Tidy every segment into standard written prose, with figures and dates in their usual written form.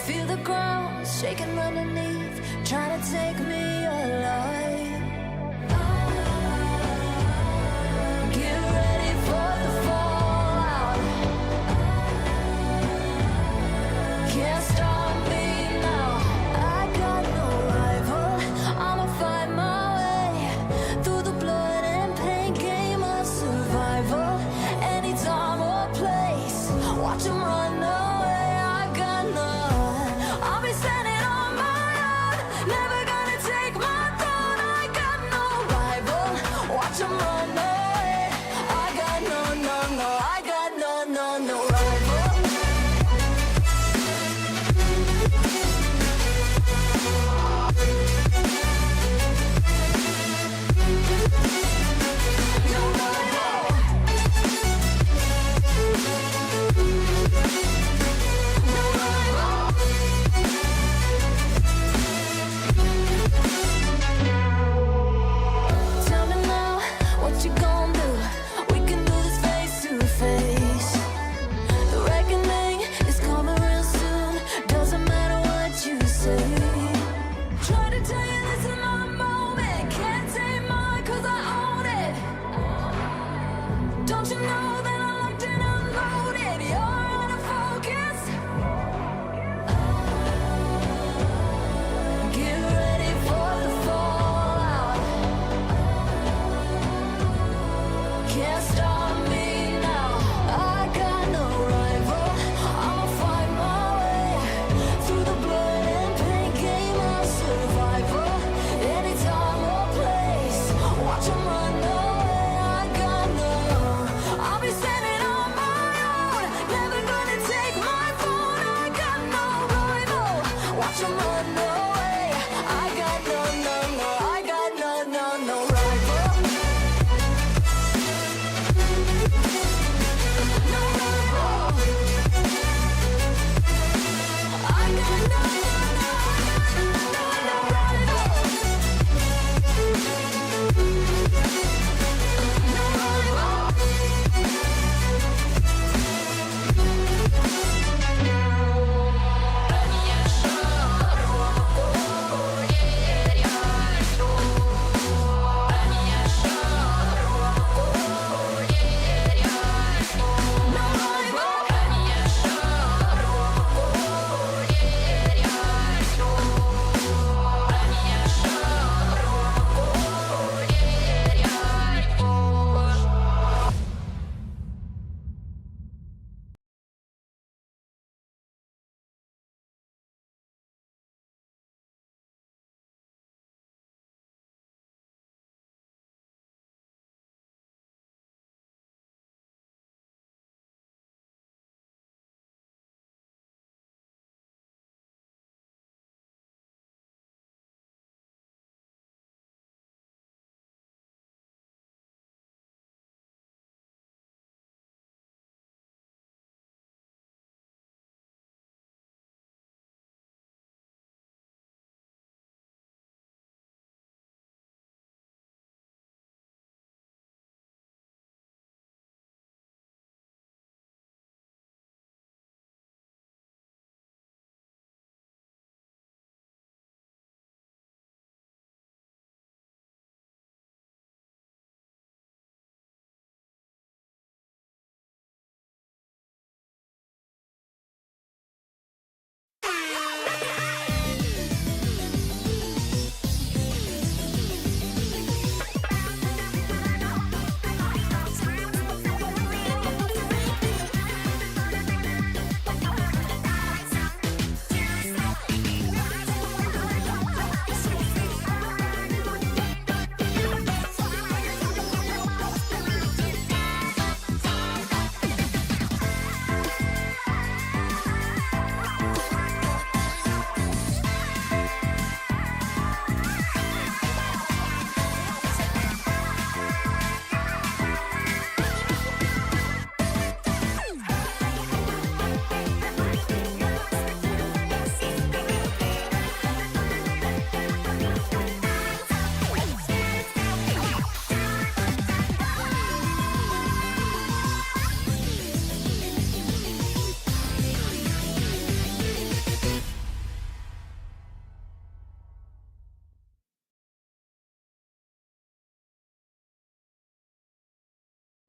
Feel the ground shaking underneath, trying to take me alive. Get ready for the fallout. Can't stop me now. I got no rival. I'ma find my way through the blood and pain game of survival. Any time or place, watch 'em run away. I got none. I'll be standing on my own, never gonna take my throne.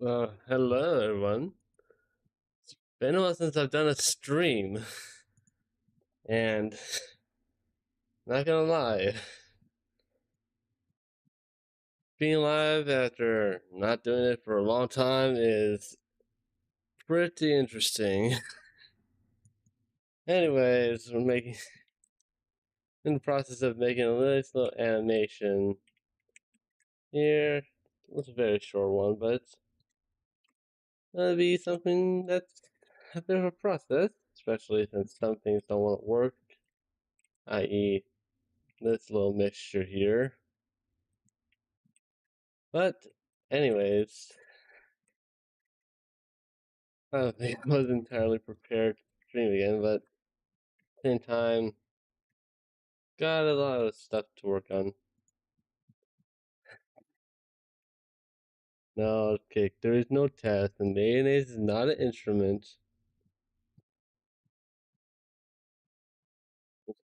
Hello everyone. It's been a while since I've done a stream, and not gonna lie, being live after not doing it for a long time is pretty interesting. Anyways, we're making in the process of making a nice little animation here. It's a very short one, but it's gonna be something that's a bit of a process, especially since some things don't want to work, i.e., this little mixture here. But, anyways, I don't think I was entirely prepared to stream again, but at the same time, got a lot of stuff to work on. No, okay, there is no test, and mayonnaise is not an instrument.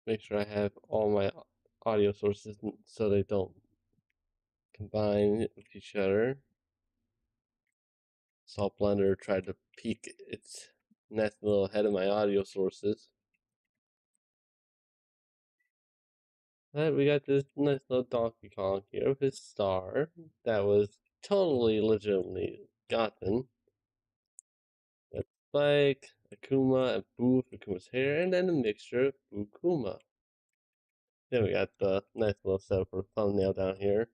Make sure I have all my audio sources so they don't combine with each other. Saw Blender tried to peek its nice little head of my audio sources. Alright, we got this nice little Donkey Kong here with his star that was totally legitimately gotten. Got Spike, Akuma, and Boo for Akuma's hair, and then a mixture of Boo Kuma. Then we got the nice little setup for thumbnail down here.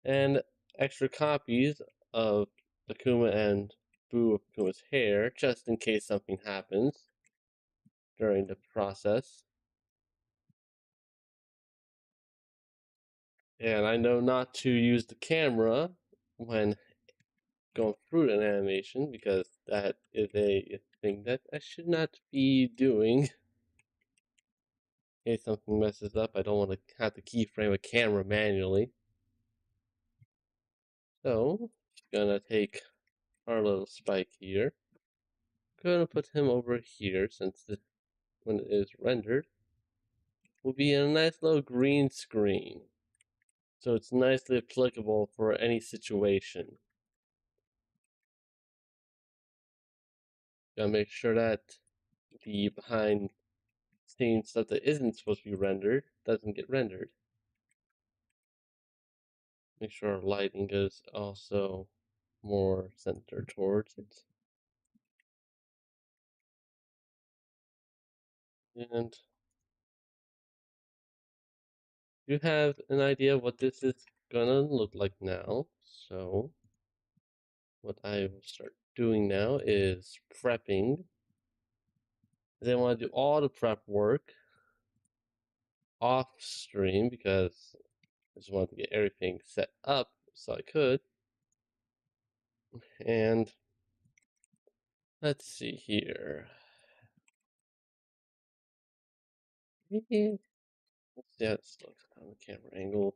And extra copies of Akuma and Boo of Akuma's hair, just in case something happens during the process. And I know not to use the camera when going through an animation because that is a thing that I should not be doing. In case something messes up, I don't want to have to keyframe a camera manually. So, gonna take our little Spike here. Gonna put him over here since when it is rendered, will be in a nice little green screen. So it's nicely applicable for any situation. Gotta make sure that the behind scenes stuff that isn't supposed to be rendered doesn't get rendered. Make sure our lighting is also more centered towards it. And you have an idea of what this is gonna look like now. So what I will start doing now is prepping. Then I want to do all the prep work off stream because I just wanted to get everything set up so I could. And let's see here. Let's see how this looks on the camera angle.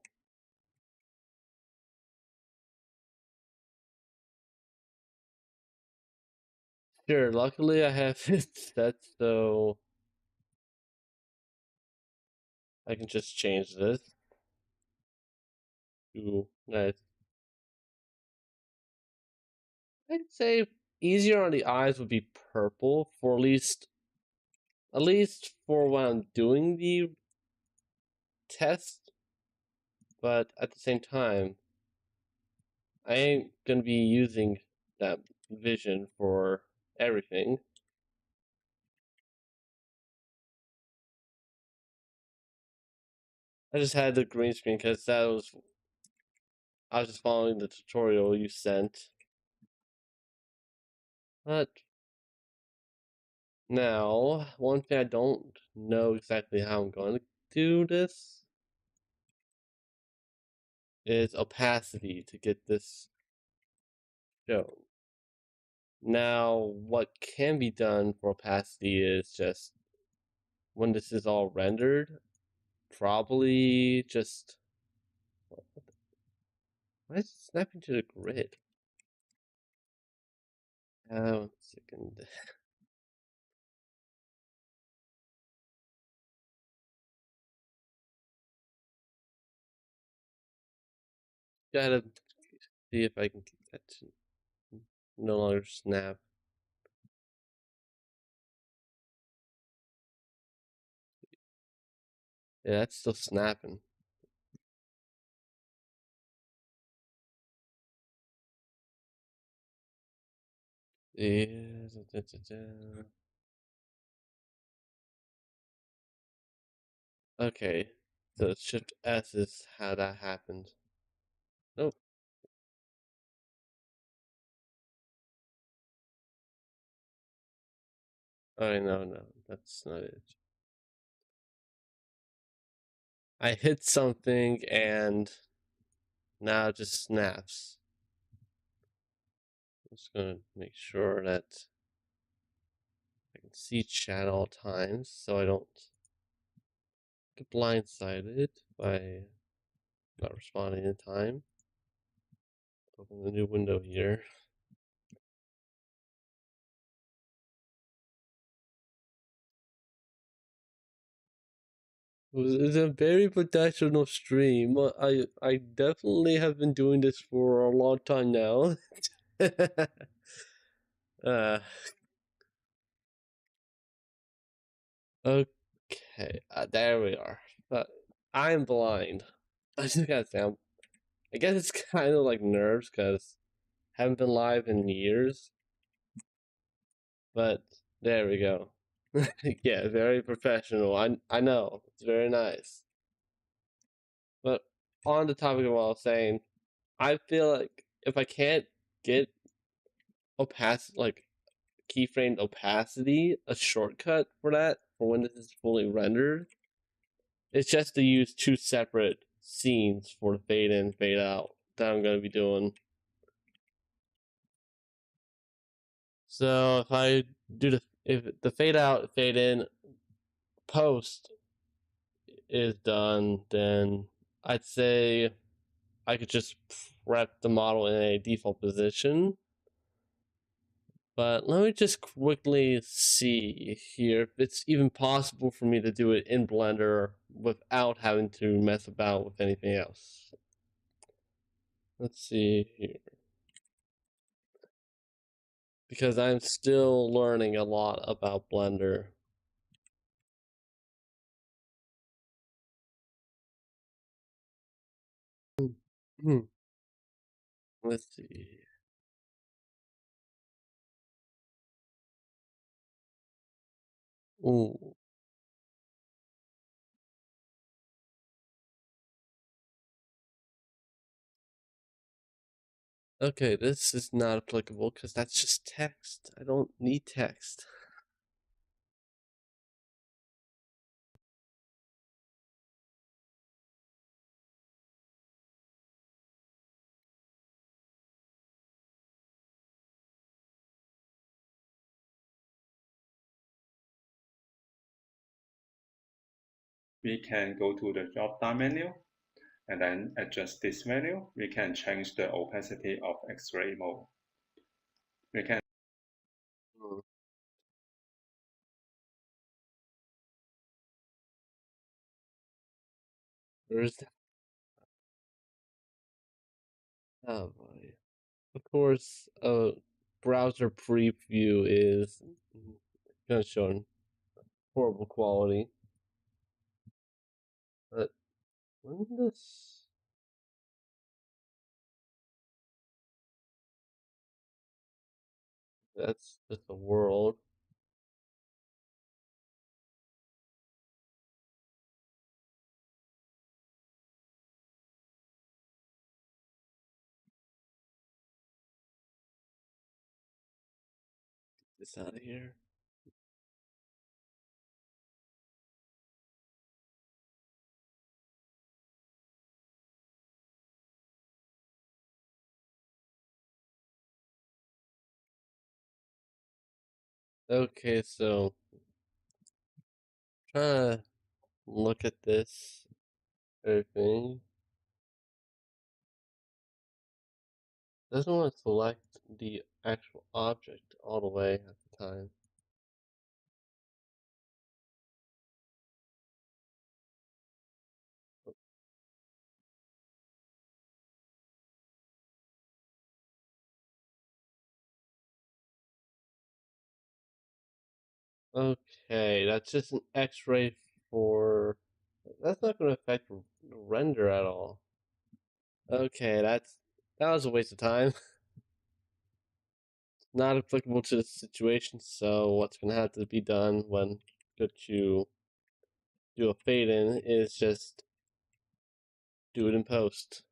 Sure, luckily I have it set so I can just change this to nice. I'd say easier on the eyes would be purple for at least for when I'm doing the test, but at the same time, I ain't gonna be using that vision for everything. I just had the green screen because I was just following the tutorial you sent. But now, one thing I don't know exactly how I'm going to do this is opacity to get this shown. Now, what can be done for opacity is just when this is all rendered, probably just. Why is it snapping to the grid? 1 second. Gotta see if I can get that to no longer snap. Yeah, that's still snapping. Yeah. Okay, so Shift S is how that happened. Nope. Oh no, that's not it. I hit something and now it just snaps. I'm just gonna make sure that I can see chat all times so I don't get blindsided by not responding in time. Open the new window here. It's a very professional stream. I definitely have been doing this for a long time now. uh, okay, there we are. I'm blind. I just gotta say, I guess it's kind of like nerves because I haven't been live in years. But there we go. Yeah, very professional. I know it's very nice. But on the topic of what I was saying, I feel like if I can't get opacity, like keyframed opacity, a shortcut for that for when this is fully rendered, it's just to use two separate scenes for the fade in, fade out that I'm gonna be doing. So if the fade out, fade in post is done, then I'd say I could just prep the model in a default position. But let me just quickly see here if it's even possible for me to do it in Blender without having to mess about with anything else. Let's see here. Because I'm still learning a lot about Blender. Let's see. Ooh. Okay, this is not applicable because that's just text. I don't need text. We can go to the drop-down menu and then adjust this menu. We can change the opacity of X-ray mode. We can Where's that? Oh boy. Of course, browser preview is gonna show horrible quality. But when this that's just the world. Get this out of here. Okay, so trying to look at this everything. Doesn't want to select the actual object all the way at the time. Okay, that's just an X-ray for... That's not going to affect render at all. Okay, that was a waste of time. Not applicable to the situation, so what's going to have to be done when you do a fade in is just do it in post.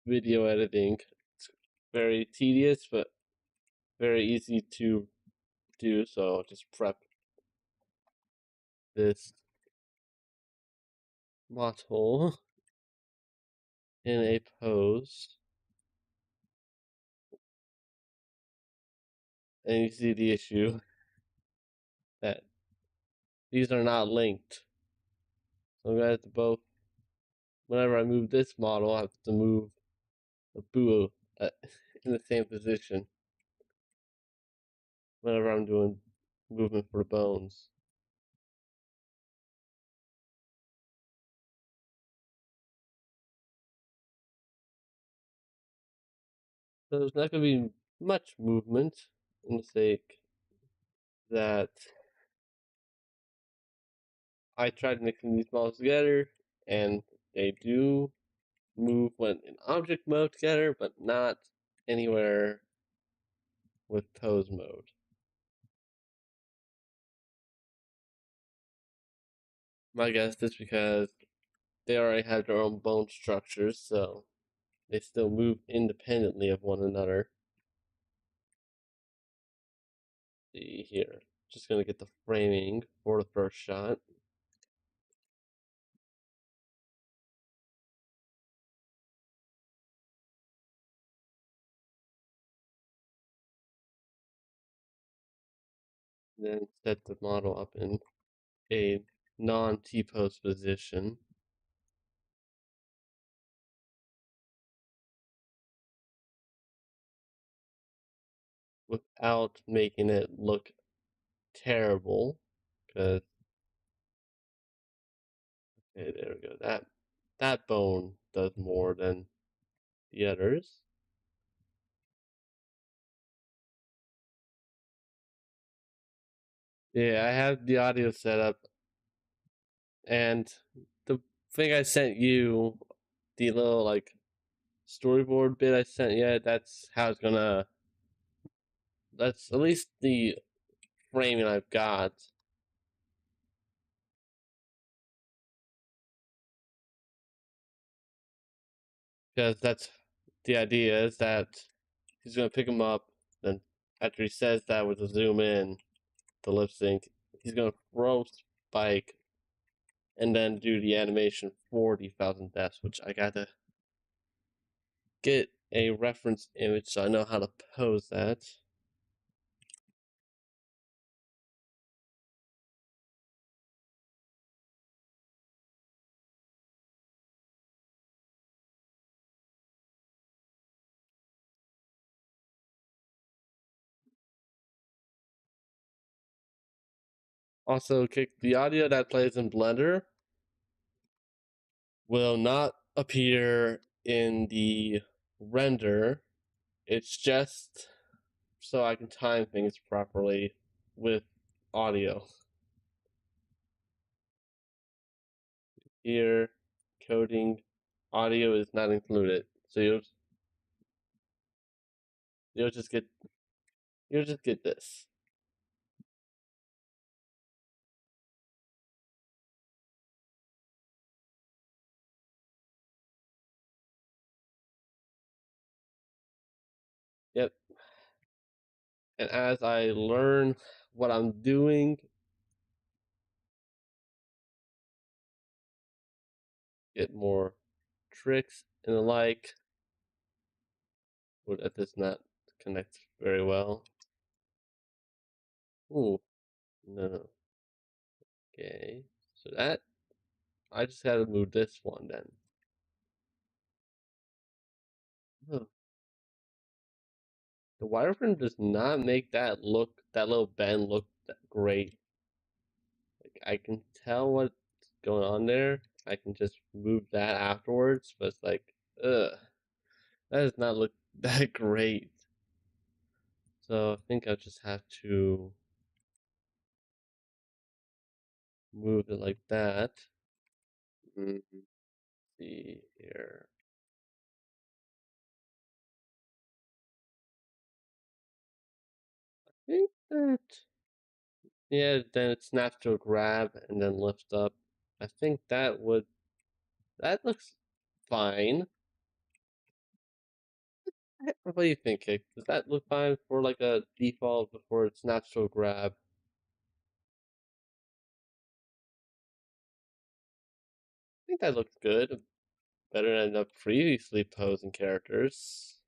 Video editing. It's very tedious, but very easy to do, so just prep this model in a pose. And you see the issue that these are not linked. So I'm gonna have to both, whenever I move this model, I have to move the Boo in the same position whenever I'm doing movement for the bones. So there's not gonna be much movement in the sake that I tried mixing these models together and they do move when in object mode together, but not anywhere with pose mode. My guess is because they already have their own bone structures, so they still move independently of one another. See here, just gonna get the framing for the first shot. Then set the model up in a non-T-pose position. Without making it look terrible, because okay, there we go. That bone does more than the others. Yeah, I have the audio set up, and the thing I sent you, the little like storyboard bit I sent you, that's how it's gonna. That's at least the framing I've got. Because that's the idea is that he's gonna pick him up, then after he says that with the zoom in, the lip sync, he's gonna throw Spike and then do the animation for the Thousand Deaths, which I gotta get a reference image so I know how to pose that. Also, the audio that plays in Blender will not appear in the render. It's just so I can time things properly with audio. Here, coding, audio is not included. So you'll just get this. Yep. And as I learn what I'm doing, get more tricks and the like. Would that does not connect very well. Ooh, no. Okay, so that I just had to move this one then. Huh. The wireframe does not make that little bend look that great. Like I can tell what's going on there. I can just move that afterwards, but it's like, ugh, that does not look that great. So I think I'll just have to move it like that. See here. I think that, yeah, then it snaps to a grab and then lifts up. I think that looks fine. What do you think, Kick? Does that look fine for like a default before it snaps to a grab? I think that looks good. Better than the previously posing characters.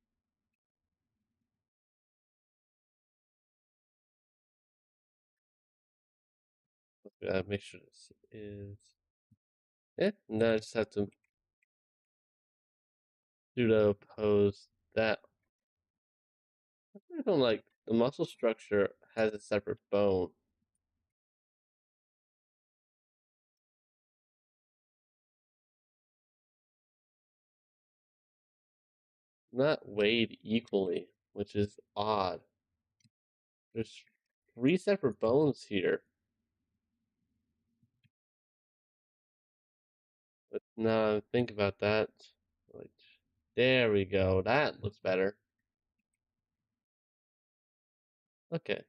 Make sure this is. Yeah, and then I just have to pseudo pose that. I don't like the muscle structure has a separate bone. Not weighed equally, which is odd. There's 3 separate bones here. But now think about that. Like, there we go. That looks better. Okay.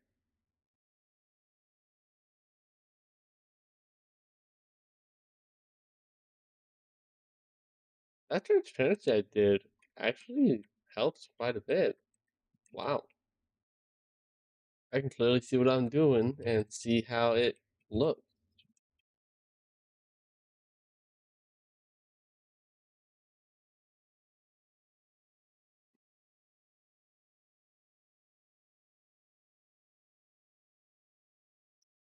That transparency I did actually helps quite a bit. Wow. I can clearly see what I'm doing and see how it looks.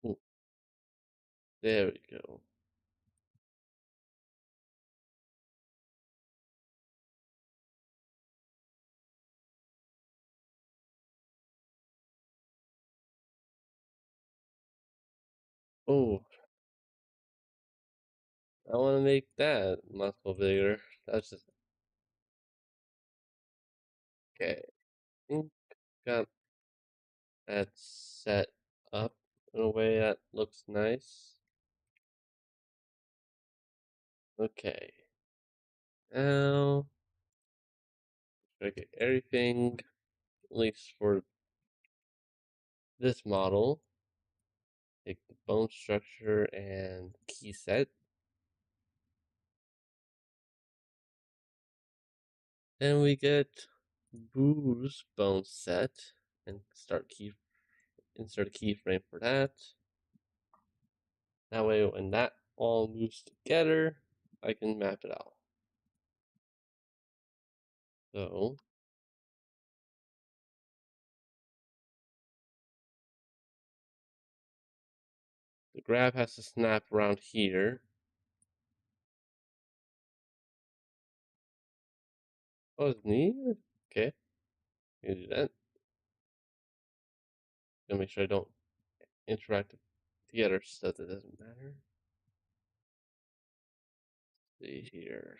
Ooh, there we go. Oh, I want to make that muscle bigger. That's just okay. I think got that set up in a way that looks nice. Okay. Now, try to get everything, at least for this model. Take the bone structure and key set. Then we get Boo's bone set and insert a keyframe for that. That way when that all moves together, I can map it out. So the grab has to snap around here. Oh, it's neat. Okay, can do that. Gonna make sure I don't interact together so that it doesn't matter. See here.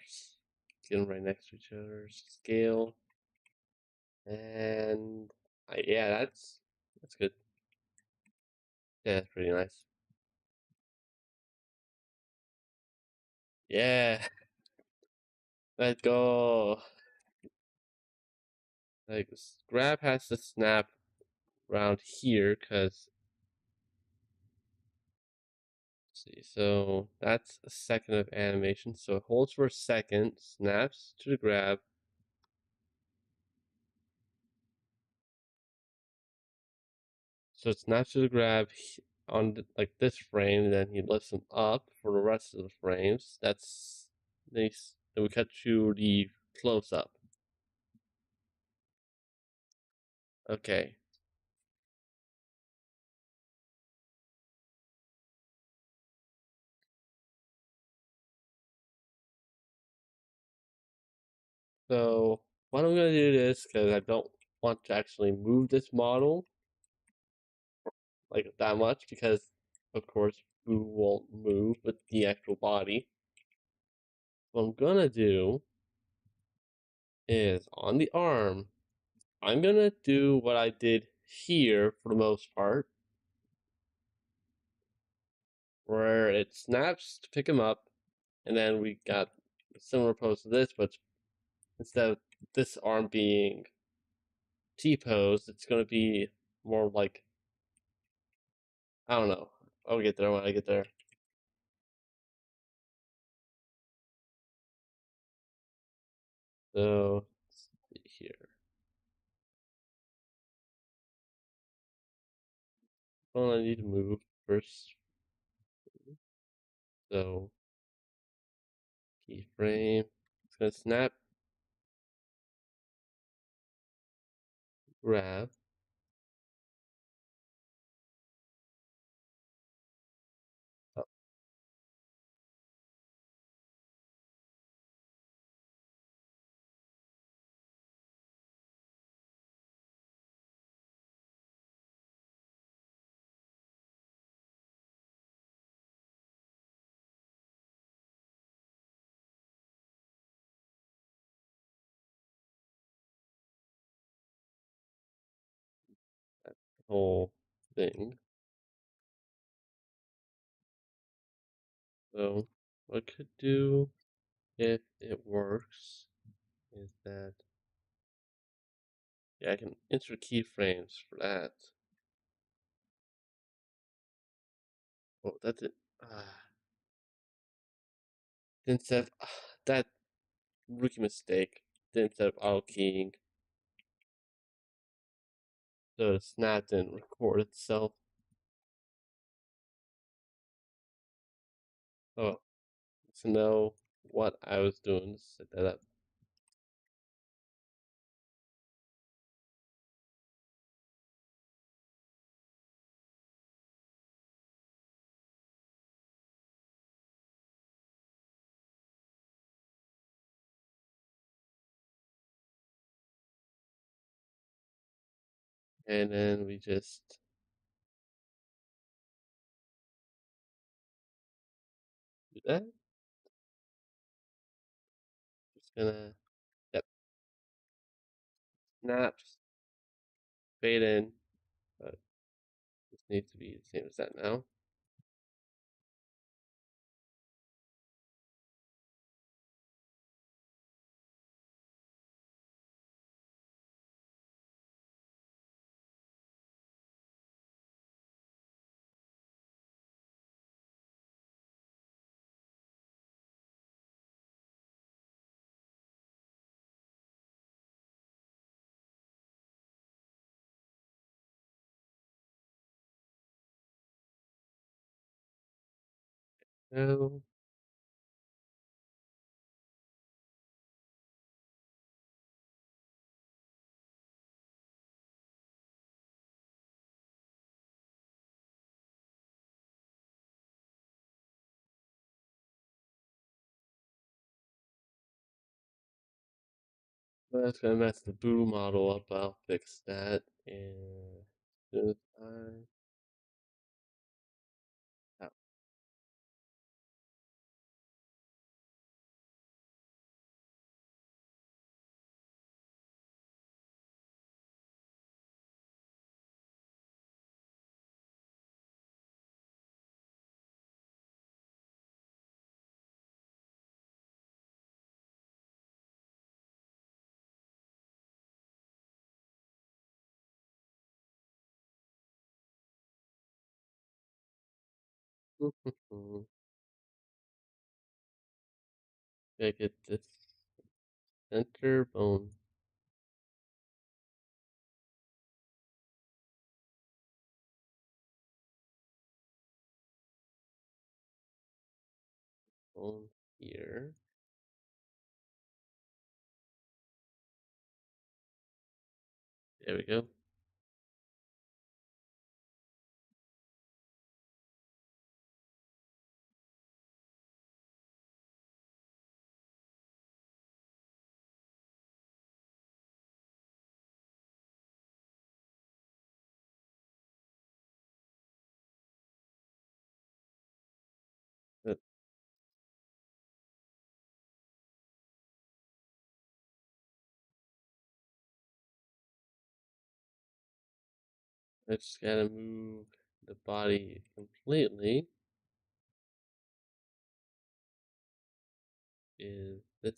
Get them right next to each other. Scale. And yeah, that's good. Yeah, that's pretty nice. Yeah, let's go. Like grab has to snap around here because see, so that's a second of animation. So it holds for a second, snaps to the grab. So it snaps to the grab on like this frame, and then he lifts them up for the rest of the frames. That's nice. Then we cut to the close up. Okay. So what I'm gonna do this because I don't want to actually move this model like that much because of course Boo won't move with the actual body. What I'm gonna do is on the arm, I'm gonna do what I did here for the most part, where it snaps to pick him up, and then we got a similar pose to this, but instead of this arm being T-posed, it's going to be more like, I don't know. I'll get there when I get there. So, let's see here. Well, I need to move first. So, keyframe. It's going to snap, grab. Oh, that whole thing. So, what I could do if it works is that, yeah, I can insert keyframes for that. Oh, that's it. Didn't set that rookie mistake. Didn't set up auto keying, so the snap didn't record itself. Oh, to know what I was doing to set that up. And then we just do that. Just gonna, yep, snaps, fade in, but this needs to be the same as that now. Now, that's gonna mess the boo model up. I'll fix that. And as soon as oh, gotta get this center bone. Bone here. There we go. That, I just gotta move the body completely. Is this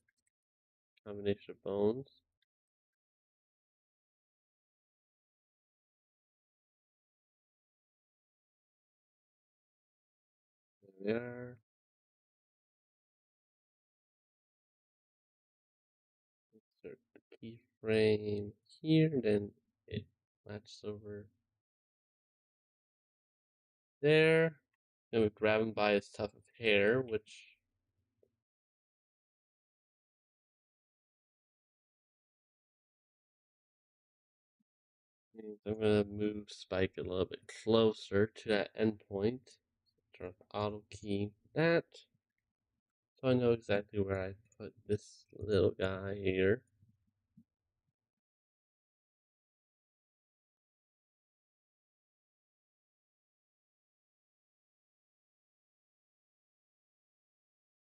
combination of bones? There we are. Insert the keyframe here, then it latches over there. Then we grab him by his tuft of hair, which means I'm gonna move Spike a little bit closer to that endpoint. Turn off auto key that. So I know exactly where I put this little guy here.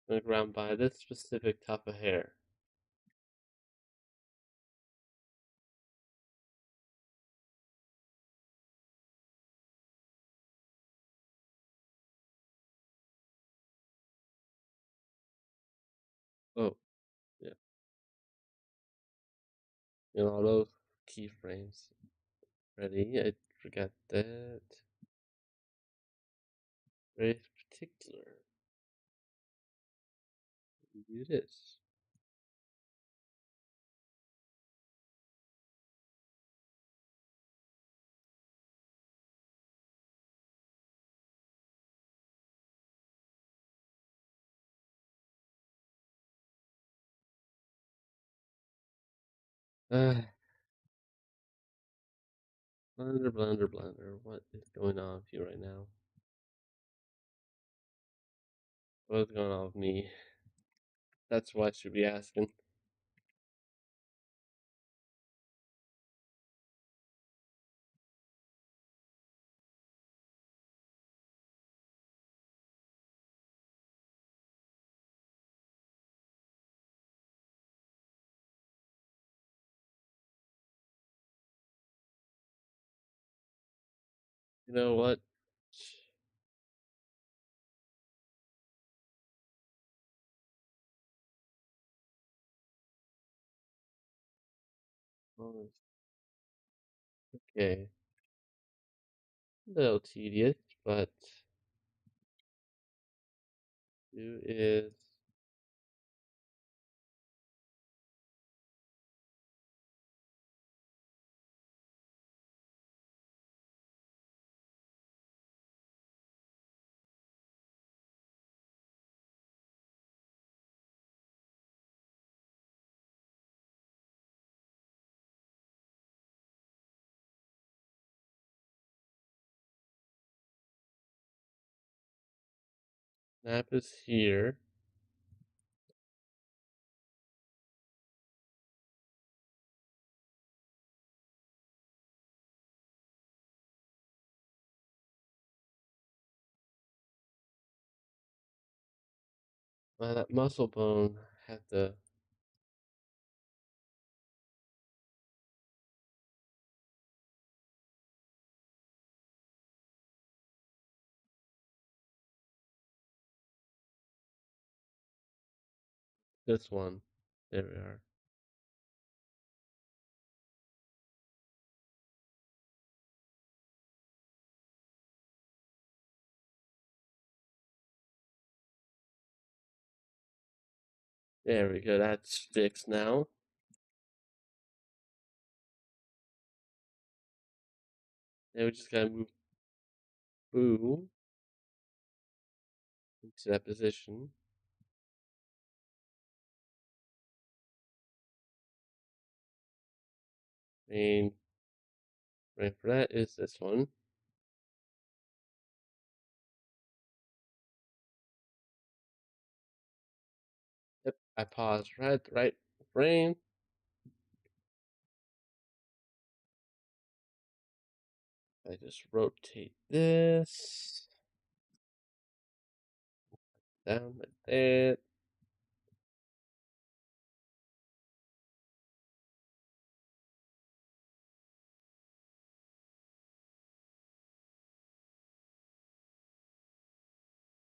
I'm gonna grab him by this specific tuft of hair. Oh, yeah. You know, all those keyframes. Ready? I forgot that. Very particular. Do this. Ah, blender. What is going on with you right now? What is going on with me? That's what I should be asking. You know what? Oh, okay. A little tedious, but do is snap is here. That muscle bone had the this one. There we are. There we go. That's fixed now. Now we just gotta move Boo into that position. Main frame for that is this one. Yep, I paused right at the right frame. I just rotate this down like that.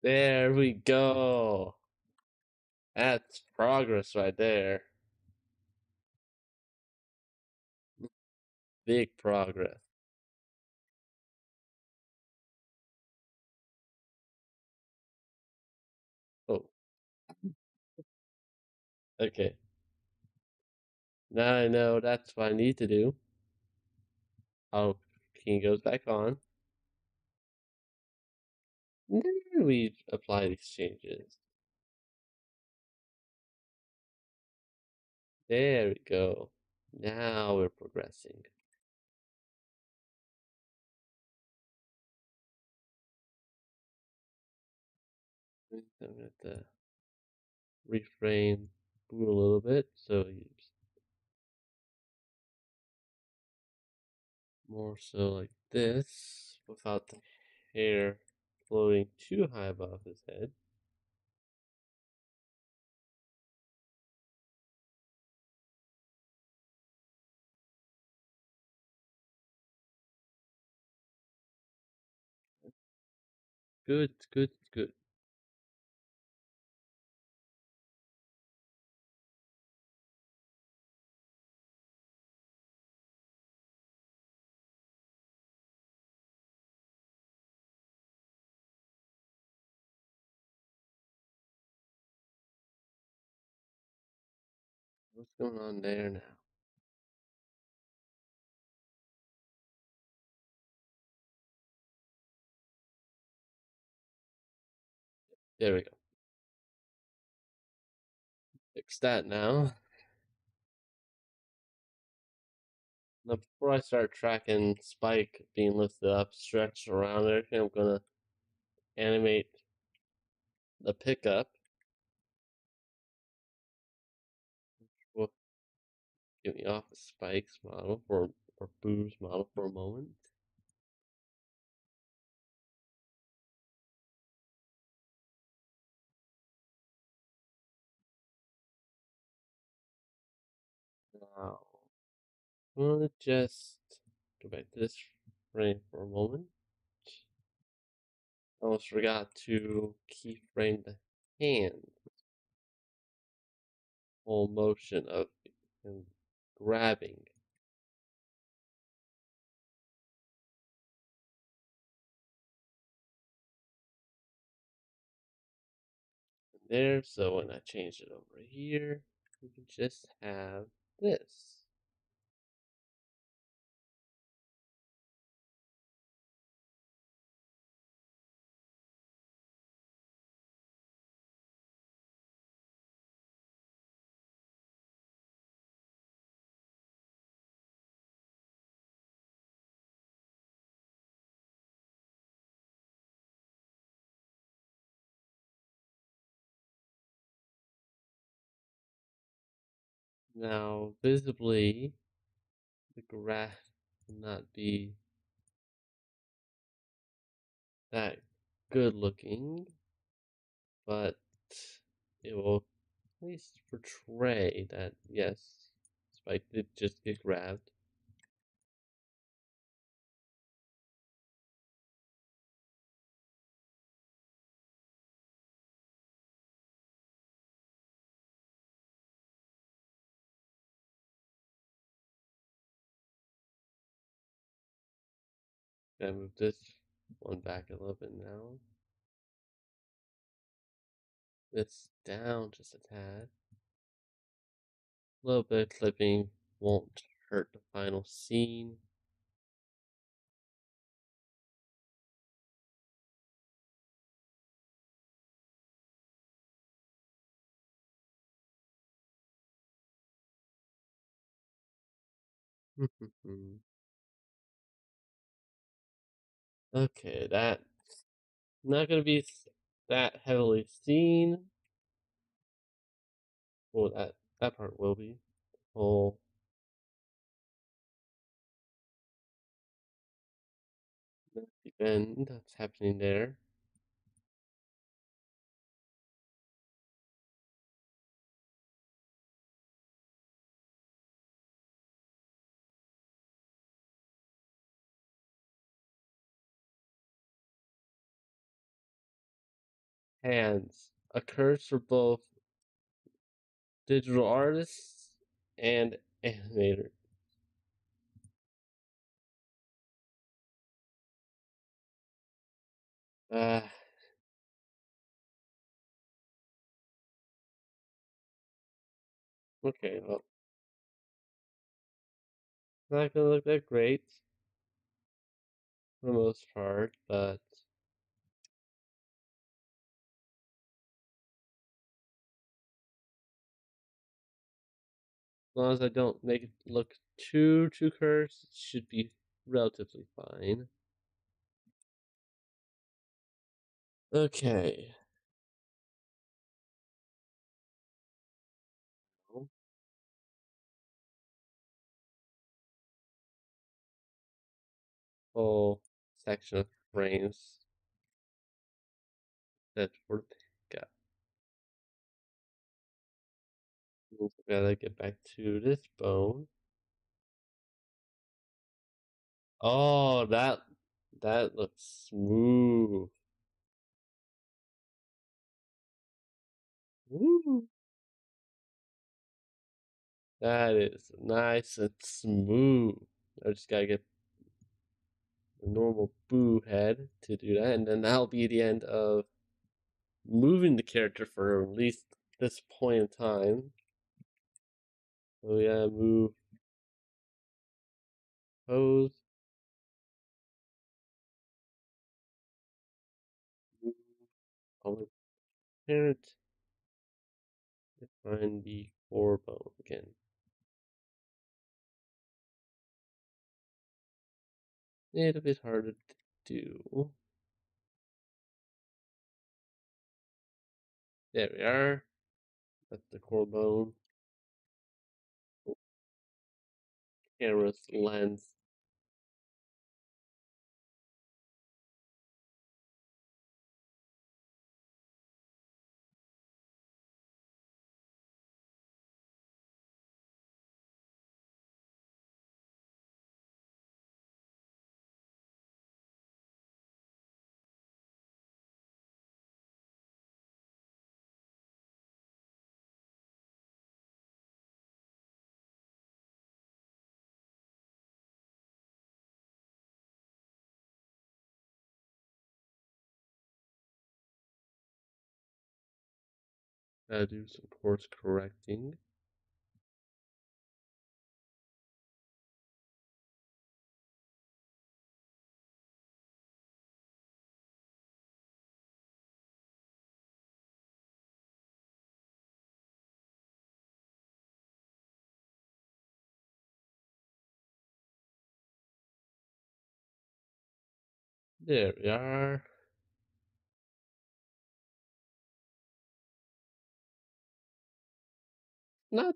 There we go. That's progress right there. Big progress. Oh, okay. Now I know that's what I need to do. Oh, key goes back on. And then we apply these changes. There we go. Now we're progressing. I'm going to reframe Boo a little bit so he's more so like this without the hair floating too high above his head. Good, good, good. What's going on there now? There we go. Fix that now. Now, before I start tracking Spike being lifted up, stretched around everything, I'm gonna animate the pickup. Will get me off of Spike's model or Boo's model for a moment. Now, I'm gonna just go back to this frame for a moment. I almost forgot to keyframe the hand. Whole motion of him grabbing. There, so when I change it over here, we can just have this. Now, visibly, the graph will not be that good looking, but it will at least portray that, yes, Spike did just get grabbed. Gotta move this one back a little bit now. This down just a tad. A little bit of clipping won't hurt the final scene. Okay, that's not gonna be that heavily seen. Well, that part will be. Whole bend that's happening there. hands. A curse for both digital artists and animators. Uh, okay, well, not gonna look that great for the most part, but as long as I don't make it look too cursed, it should be relatively fine. Okay. Whole section of frames that were got. Gotta get back to this bone. Oh, that looks smooth. Woo. That is nice and smooth. I just gotta get the normal boo head to do that, and then that'll be the end of moving the character for at least this point in time. So we gotta move pose, move our parent, find the core bone again. It's a bit harder to do. There we are. That's the core bone. Camera's lens. Gotta do some course correcting. There we are. Not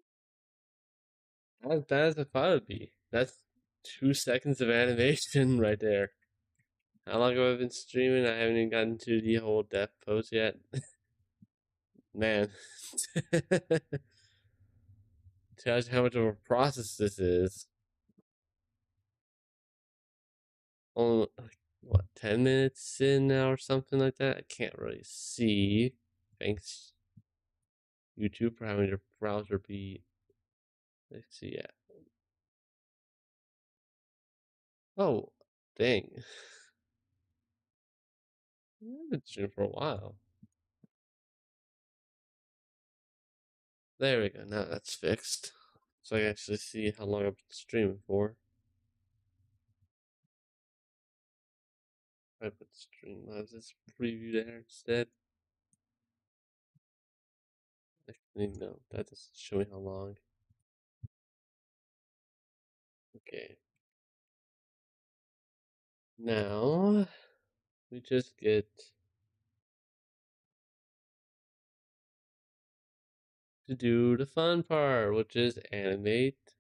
as bad as I thought it'd be. That's 2 seconds of animation right there. How long have I been streaming? I haven't even gotten to the whole death pose yet. Man. Tells you how much of a process this is. Only, like, what, 10 minutes in now or something like that? I can't really see. Thanks, YouTube, for having your browser be. Let's see, yeah. Oh, dang. I've been streaming for a while. There we go. Now that's fixed. So I can actually see how long I've been streaming for. I put Streamlabs' preview there instead. Actually, no, that doesn't show me how long. Okay. Now, we just get to do the fun part, which is animate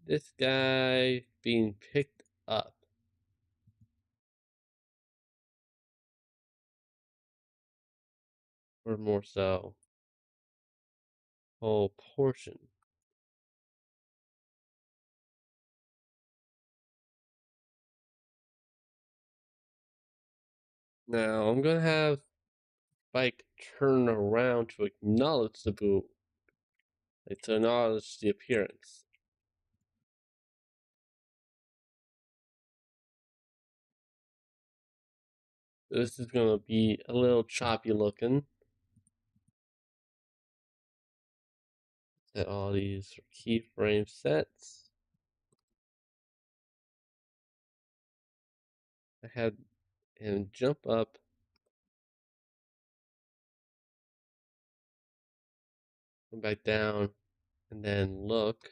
this guy being picked up. Or more so, whole portion. Now, I'm gonna have Spike turn around to acknowledge the boop, like to acknowledge the appearance. This is gonna be a little choppy looking. Set all these keyframe sets. I had him jump up. Come back down, and then look.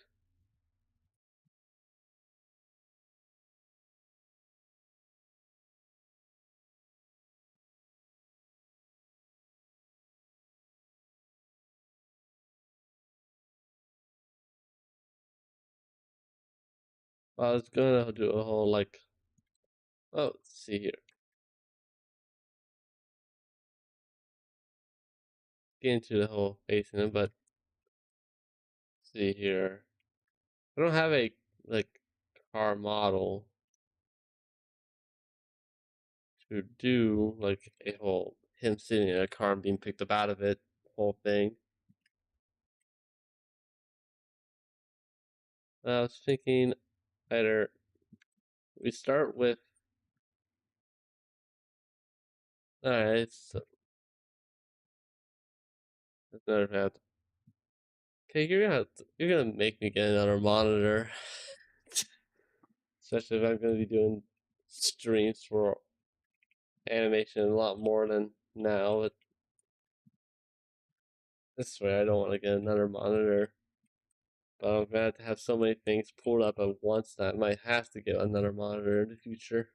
I was gonna do a whole like, oh, let's see here. Get into the whole facing it, but let's see here. I don't have a like car model to do like a whole him sitting in a car and being picked up out of it whole thing. I was thinking either we start with, alright, so that's another path. Okay, you're gonna make me get another monitor. Especially if I'm gonna be doing streams for animation a lot more than now. But I swear I don't want to get another monitor. But I'm glad to have so many things pulled up at once that I might have to get another monitor in the future.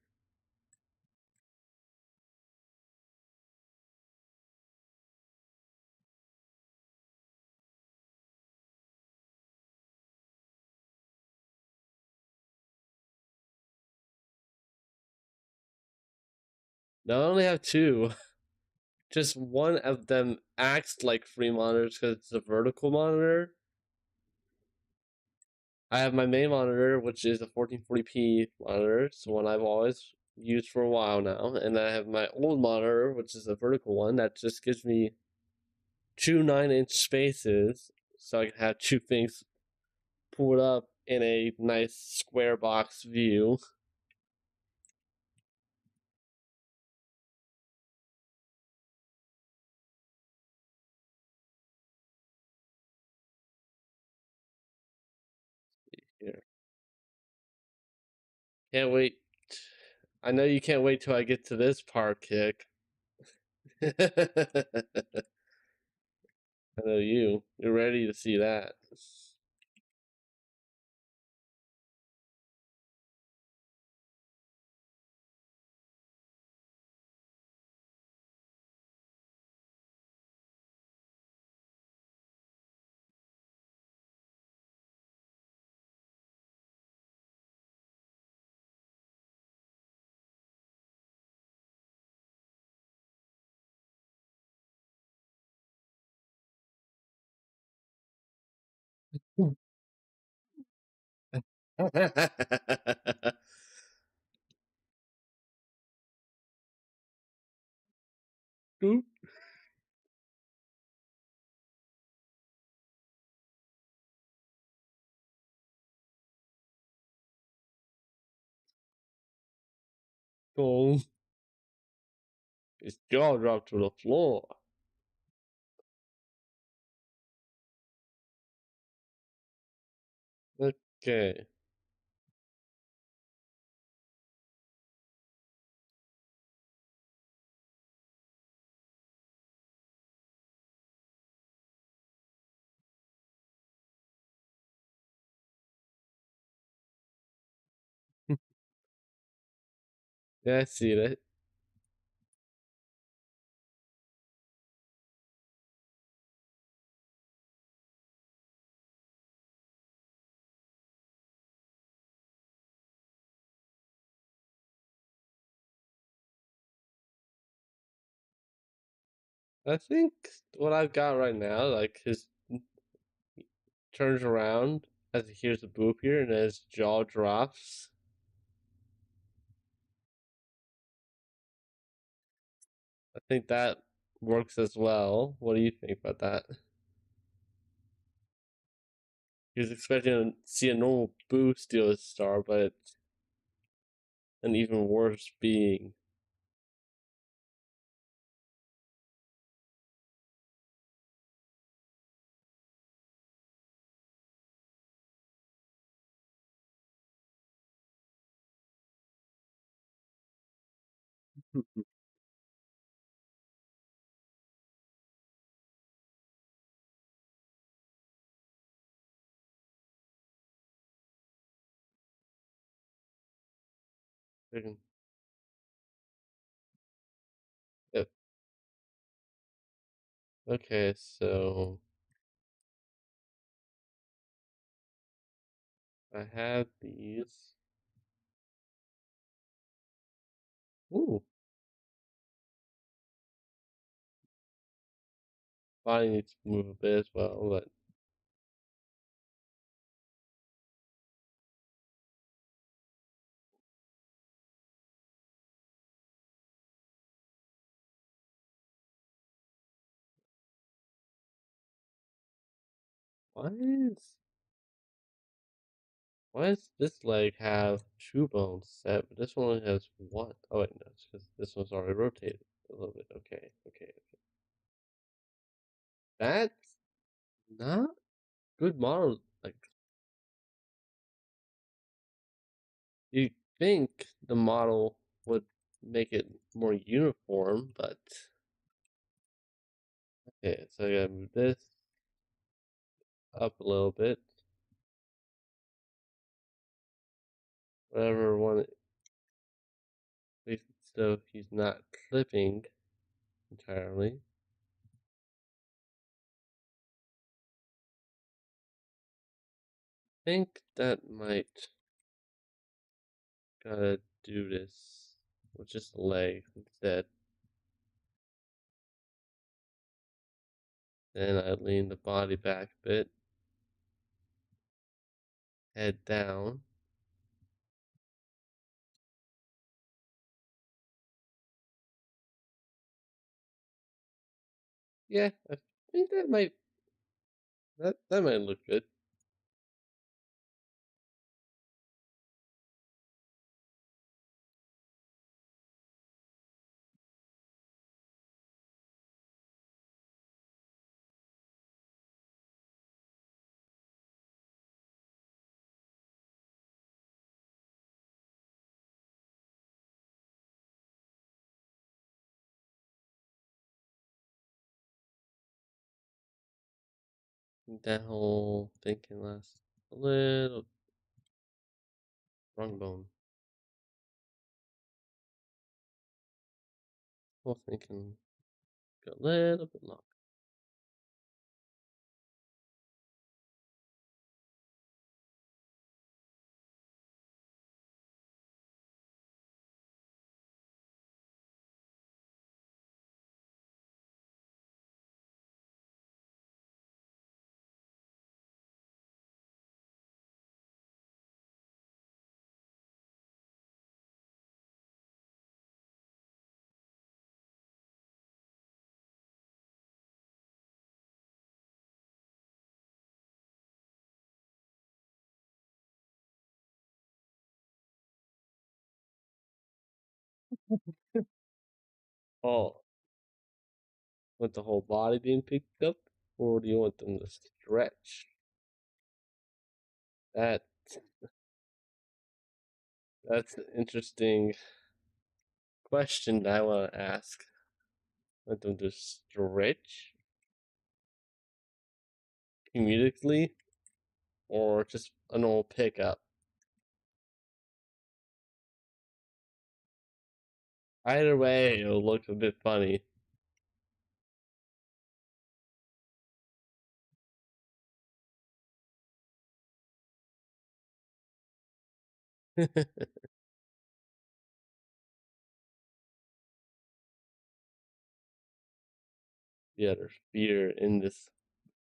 Now I only have two. Just one of them acts like free monitors because it's a vertical monitor. I have my main monitor, which is a 1440p monitor. It's the one I've always used for a while now. And I have my old monitor, which is a vertical one that just gives me two 9-inch spaces so I can have two things pulled up in a nice square box view. Here. Can't wait. I know you can't wait till I get to this part, Kick. I know you. You're ready to see that. Oop. Boom. His jaw dropped to the floor. Okay. Yeah, I see that. I think what I've got right now, like his turns around as he hears the boop here and his jaw drops. I think that works as well. What do you think about that? He was expecting to see a normal Boo steal his star, but it's an even worse being. Yep. Okay, so I have these. Ooh, body needs to move a bit as well, but why is why does this leg have two bones set, but this one only has one? Oh wait, no, it's because this one's already rotated a little bit. Okay, okay, okay. That's not good model. Like you think the model would make it more uniform, but okay, so I gotta move this up a little bit. Whatever one, so he's not clipping entirely. I think that might gotta do this with just the leg instead. Then I lean the body back a bit, head down. Yeah, I think that might look good. That whole thing can last a little. Wrong bone. Whole thing can go a little bit longer. Oh, want the whole body being picked up, or do you want them to stretch? That that's an interesting question I want to ask. Want them to stretch comedically, or just a normal pickup? Either way, it'll look a bit funny. Yeah, there's fear in this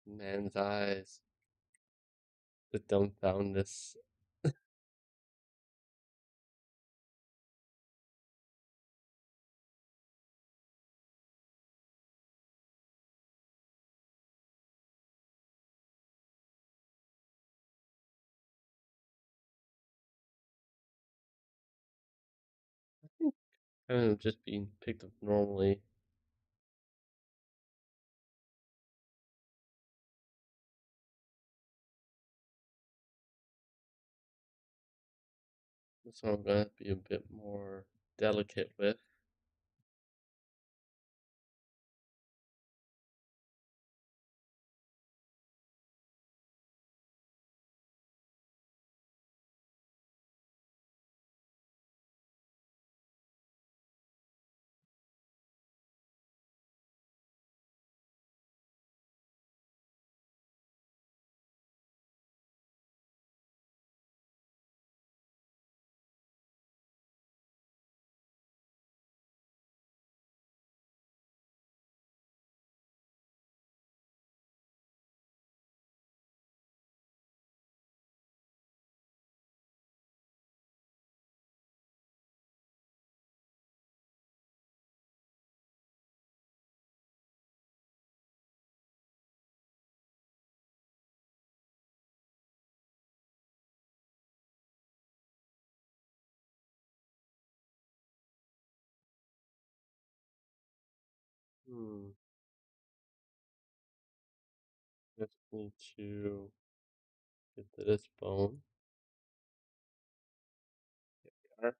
man's eyes. The dumbfoundness. having them just being picked up normally. This one I'm gonna have to be a bit more delicate with. Just need to get to this bone. There.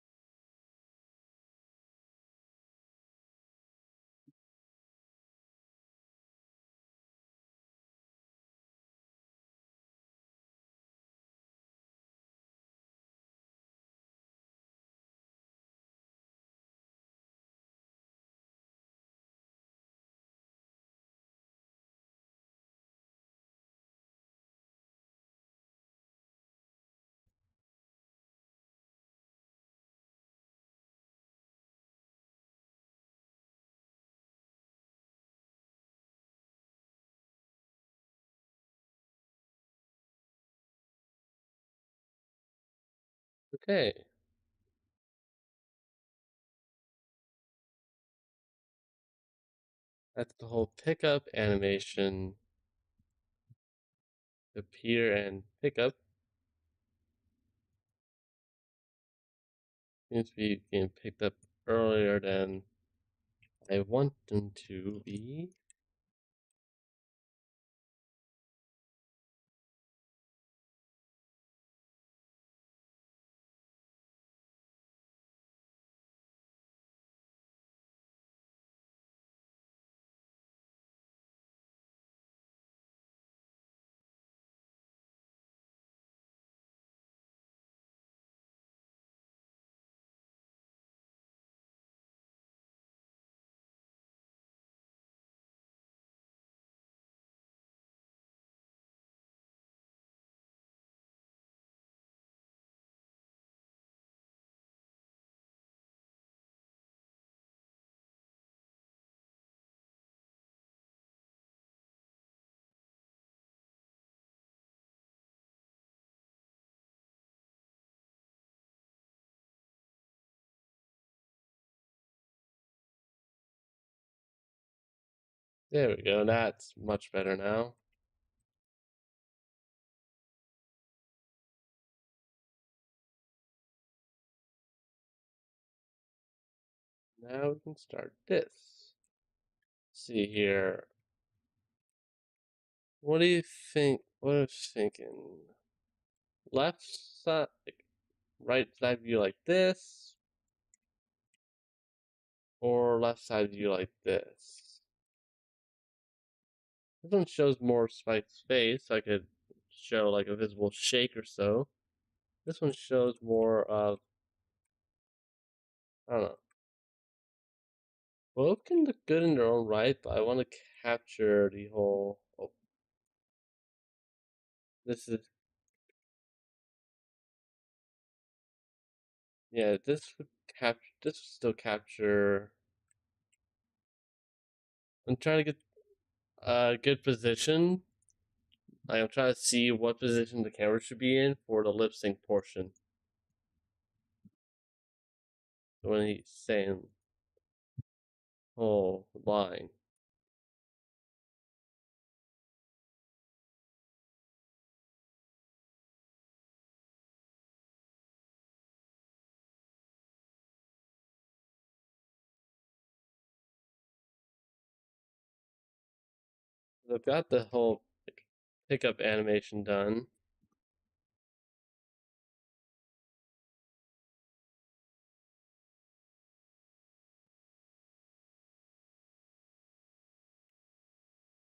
Okay. That's the whole pickup animation. Appear and pickup seems to be getting picked up earlier than I want them to be. There we go, that's much better now. Now we can start this. Let's see here. What do you think? What am I thinking? Left side, right side view like this, or left side view like this? This one shows more Spike's face, so I could show like a visible shake or so. This one shows more of, I don't know. Both can look good in their own right, but I want to capture the whole. Oh, this is. Yeah, this would capture. This would still capture. I'm trying to get a good position. I'm trying to see what position the camera should be in for the lip sync portion. When he's saying whole line. I've got the whole pickup animation done.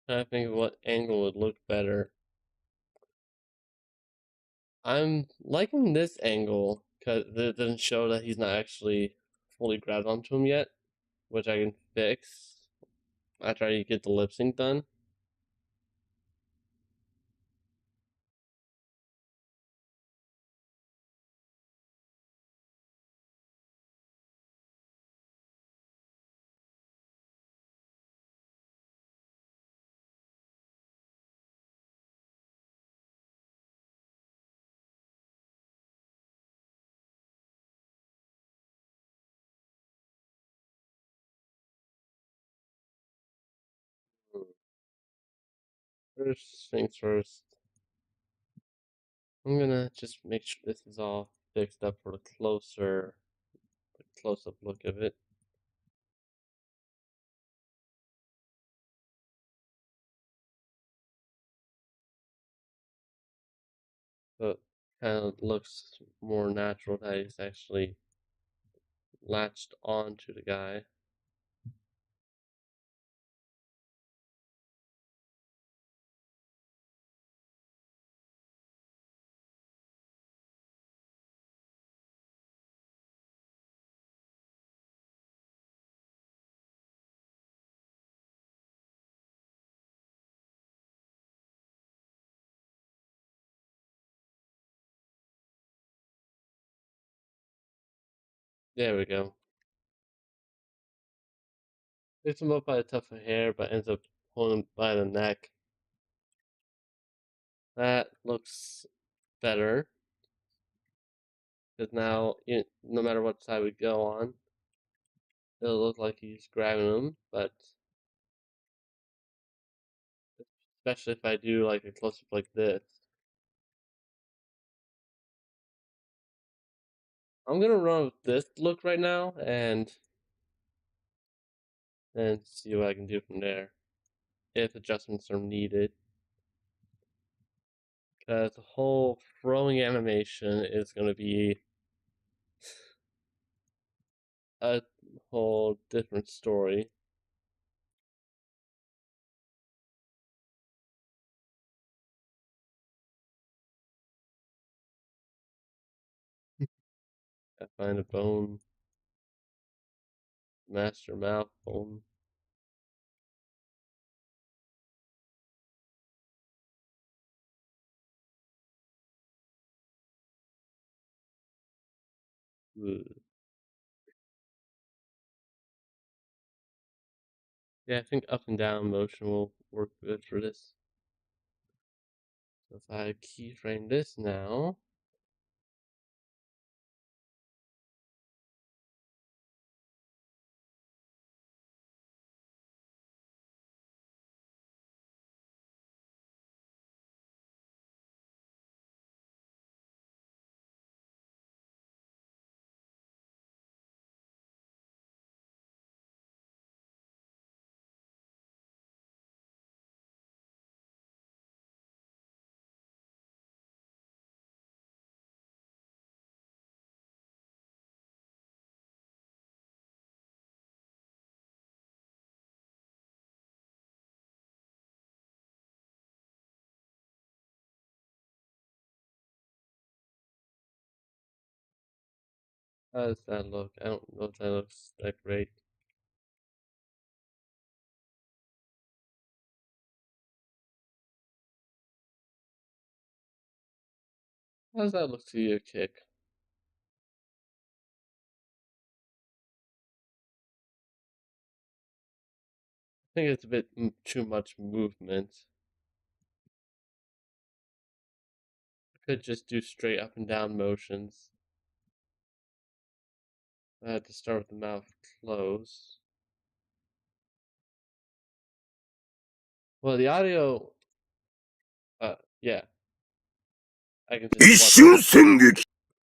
I think what angle would look better. I'm liking this angle because it doesn't show that he's not actually fully grabbed onto him yet, which I can fix after I get the lip sync done. First things first, I'm gonna just make sure this is all fixed up for the close-up look of it. So it kind of looks more natural that he's actually latched onto the guy. There we go. Picks him up by the tuft of hair, but ends up pulling him by the neck. That looks better. Because now, no matter what side we go on, it'll look like he's grabbing him, but especially if I do like a close-up like this. I'm gonna run with this look right now and see what I can do from there. If adjustments are needed. Because the whole throwing animation is gonna be a whole different story. I find a bone, master mouth bone. Ugh. Yeah, I think up and down motion will work good for this. So if I keyframe this now, how does that look? I don't know if that looks that great. How does that look to you, Kick? I think it's a bit too much movement. I could just do straight up and down motions. I had to start with the mouth closed. Well, the audio, yeah, I can just watch.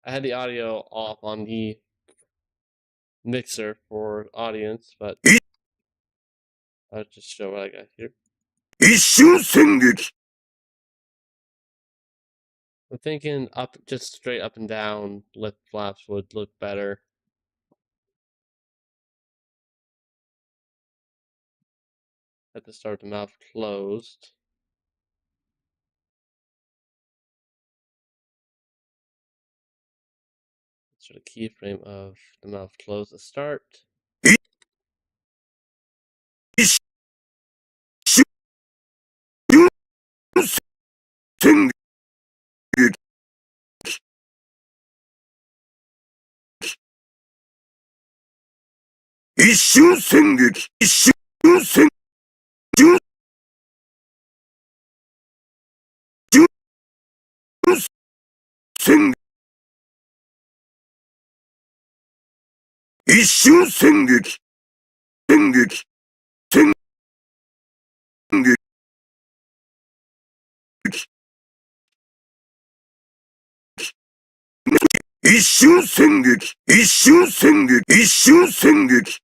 I had the audio off on the mixer for audience, but I'll just show what I got here. 一瞬戦撃 I'm thinking up, just straight up and down lip flaps would look better. At the start, the mouth closed. Sort of keyframe of the mouth closed at start. 一瞬戦撃一瞬戦撃一瞬戦瞬戦一瞬戦撃戦撃戦撃一瞬戦撃一瞬戦撃一瞬戦撃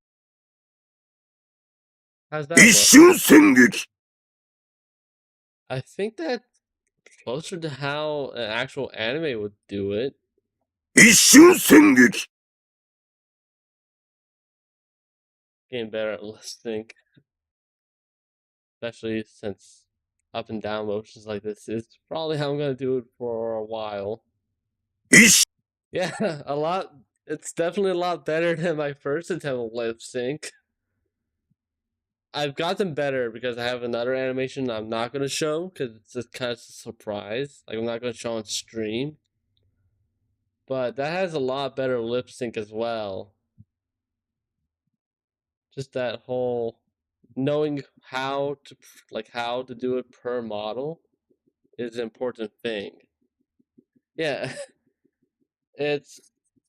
How's that 一 look? 瞬戦撃 I think that's closer to how an actual anime would do it. 一瞬戦撃 Getting better at listening. Especially since up and down motions like this is probably how I'm gonna do it for a while. 一 Yeah, a lot. It's definitely a lot better than my first attempt at lip sync. I've gotten better because I have another animation I'm not gonna show because it's just kind of a surprise. Like I'm not gonna show on stream. But that has a lot better lip sync as well. Just that whole knowing how to do it per model is an important thing. Yeah, it's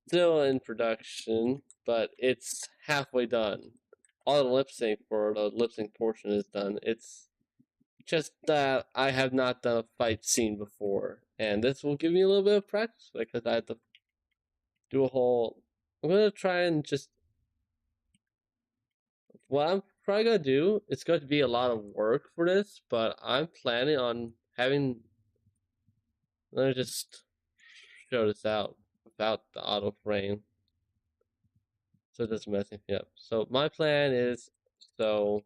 still in production, but it's halfway done. All the lip sync for the lip sync portion is done. It's just that I have not done a fight scene before, and this will give me a little bit of practice because I have to do a whole. I'm gonna try and just. What I'm probably gonna do, it's going to be a lot of work for this, but I'm planning on having. Let me just show this out without the auto frame, so it doesn't mess anything up. So my plan is, so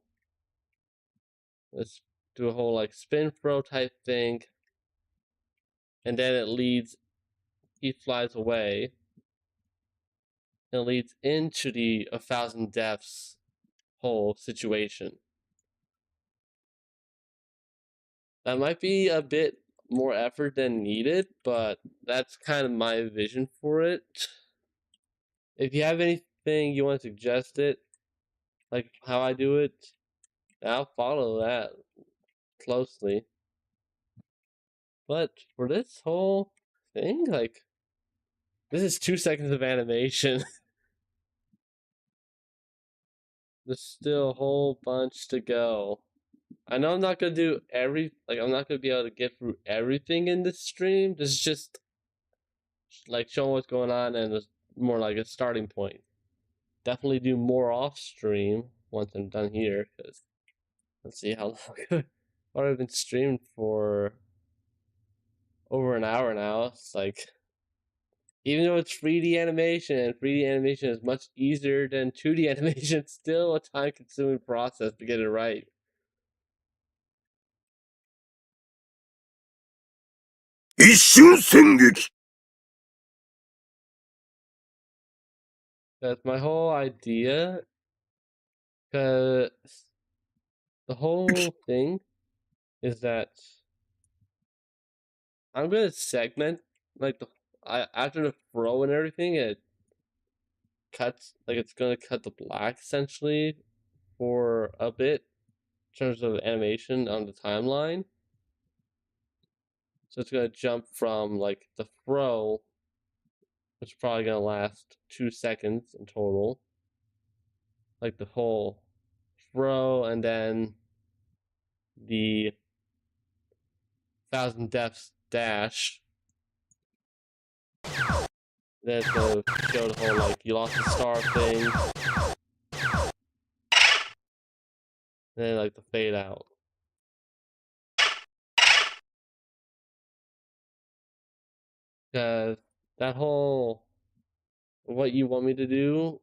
let's do a whole like spin throw type thing, and then it leads. He flies away, and it leads into the 1,000 deaths whole situation. That might be a bit more effort than needed, but that's kind of my vision for it. If you have anything you want to suggest it, like how I do it, I'll follow that closely. But for this whole thing, like, this is 2 seconds of animation. There's still a whole bunch to go. I know I'm not gonna do I'm not gonna be able to get through everything in this stream. This is just like showing what's going on and it's more like a starting point. Definitely do more off stream once I'm done here, because let's see how long I've been streaming for over an hour now. It's like, even though it's 3D animation and 3D animation is much easier than 2D animation, it's still a time consuming process to get it right. 一瞬戦撃 That's my whole idea. Because the whole thing is that I'm gonna segment like after the throw and everything, it cuts, like it's gonna cut the black essentially for a bit in terms of animation on the timeline. So it's gonna jump from like the throw, which is probably gonna last 2 seconds in total, like the whole throw, and then the 1,000 deaths dash. Then it's gonna show the whole like you lost the star thing. Then like the fade out. Because that whole what you want me to do,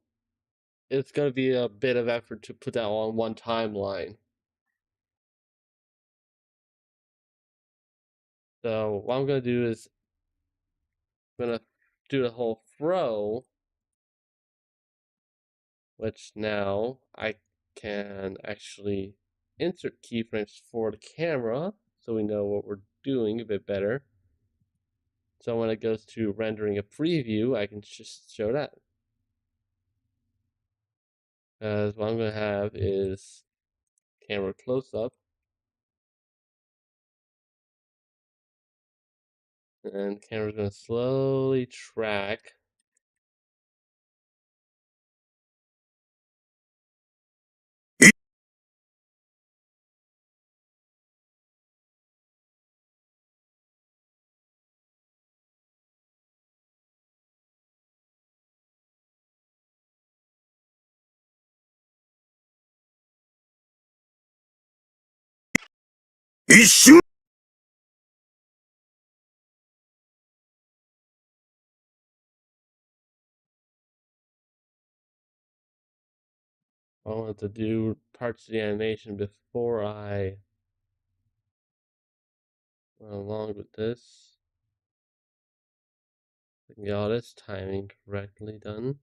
it's going to be a bit of effort to put that on one timeline. So what I'm going to do is I'm going to do the whole throw, which now I can actually insert keyframes for the camera so we know what we're doing a bit better. So when it goes to rendering a preview, I can just show that. Because what I'm going to have is camera close up. And the camera's going to slowly track. I wanted to do parts of the animation before I went along with this. Get all this timing correctly done.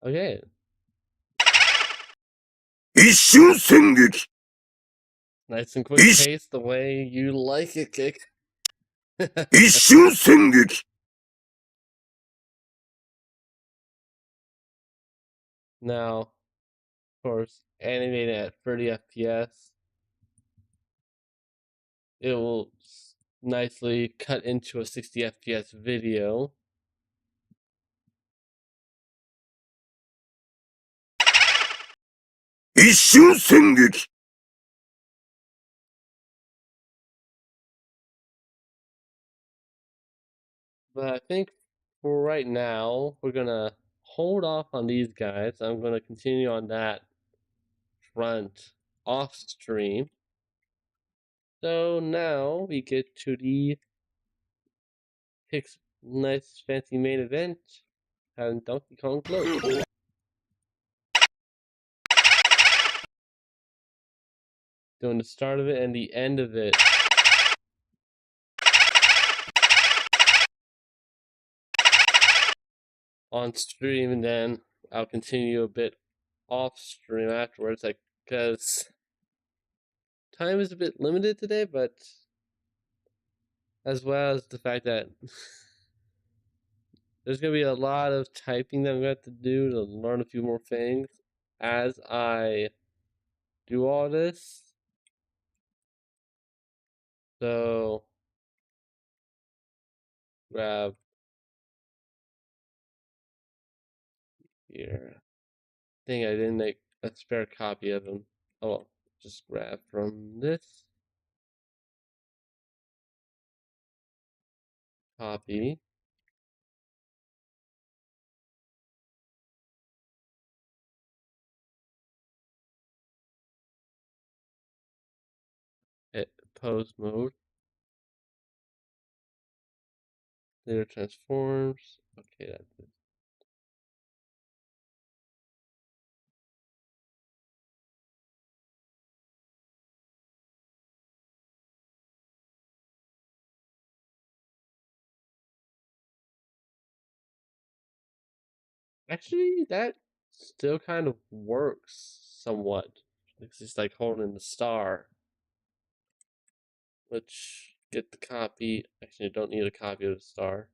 Okay. Nice and quick pace, the way you like it, Kick. Now, of course, animating at 30 FPS, it will nicely cut into a 60 FPS video. But I think for right now, we're gonna hold off on these guys. I'm gonna continue on that front off stream. So now we get to the nice fancy main event and Donkey Kong Float. Doing the start of it and the end of it. On stream, and then I'll continue a bit off stream afterwards, like, because time is a bit limited today, but as well as the fact that there's going to be a lot of typing that I'm going to have to do to learn a few more things as I do all this. So, grab here. I think I didn't make a spare copy of them. Oh, well, just grab from this. Copy. Hit pose mode. Later transforms. Okay, that's it. Actually, that still kind of works somewhat. It's just like holding the star. Which, get the copy. Actually, I don't need a copy of the star.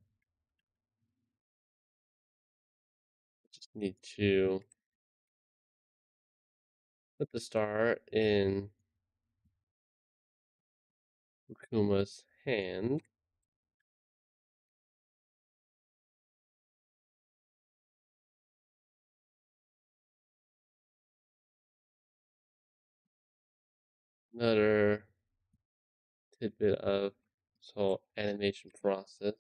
Just need to put the star in Akuma's hand. Another tidbit of this whole animation process.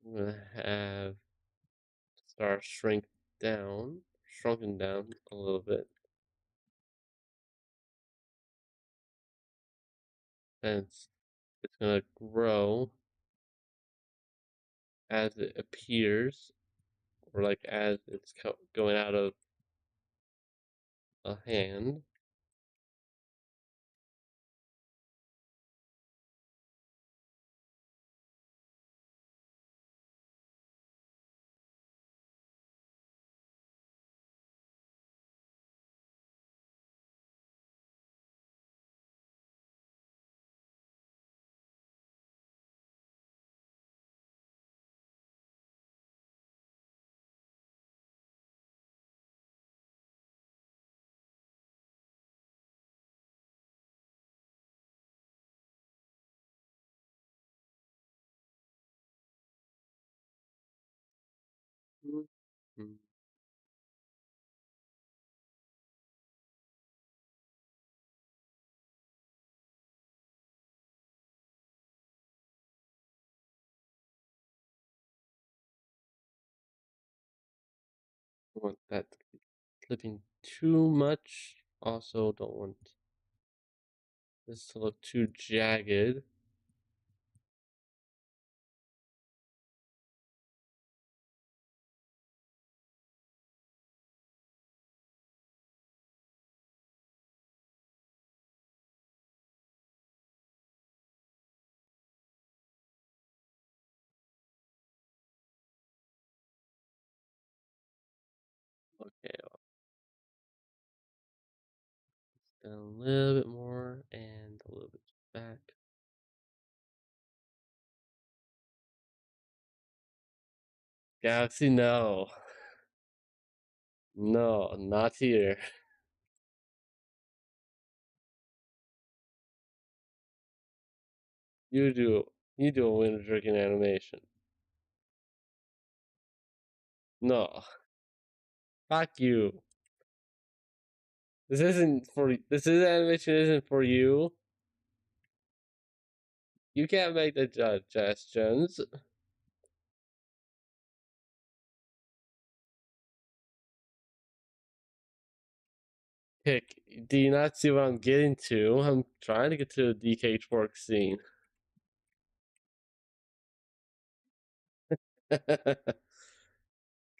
I'm gonna have star shrunken down a little bit. And it's gonna grow as it appears, or like as it's going out of a hand. Mhm. Don't want that to be clipping too much. Also, don't want this to look too jagged. Okay, down a little bit more and a little bit back. Galaxy, no. No, not here. You do a winter drinking animation. No, fuck you. This animation isn't for you. You can't make the suggestions. Pick. Do you not see what I'm getting to? I'm trying to get to the DK twerk scene.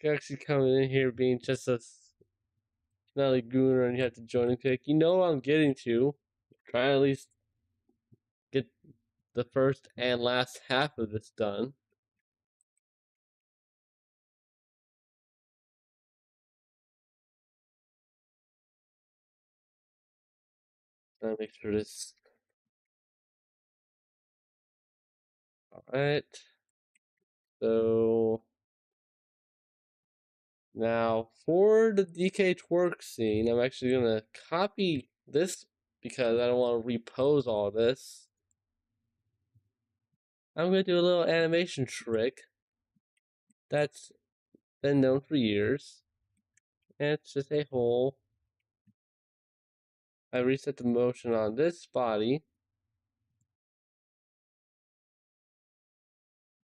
Actually coming in here being just a smelly gooner and you have to join and pick. You know what I'm getting to. Try to at least get the first and last half of this done. Try to make sure this. Alright. So now for the DK twerk scene, I'm actually gonna copy this because I don't want to repose all this. I'm gonna do a little animation trick that's been known for years. And it's just a hole. I reset the motion on this body.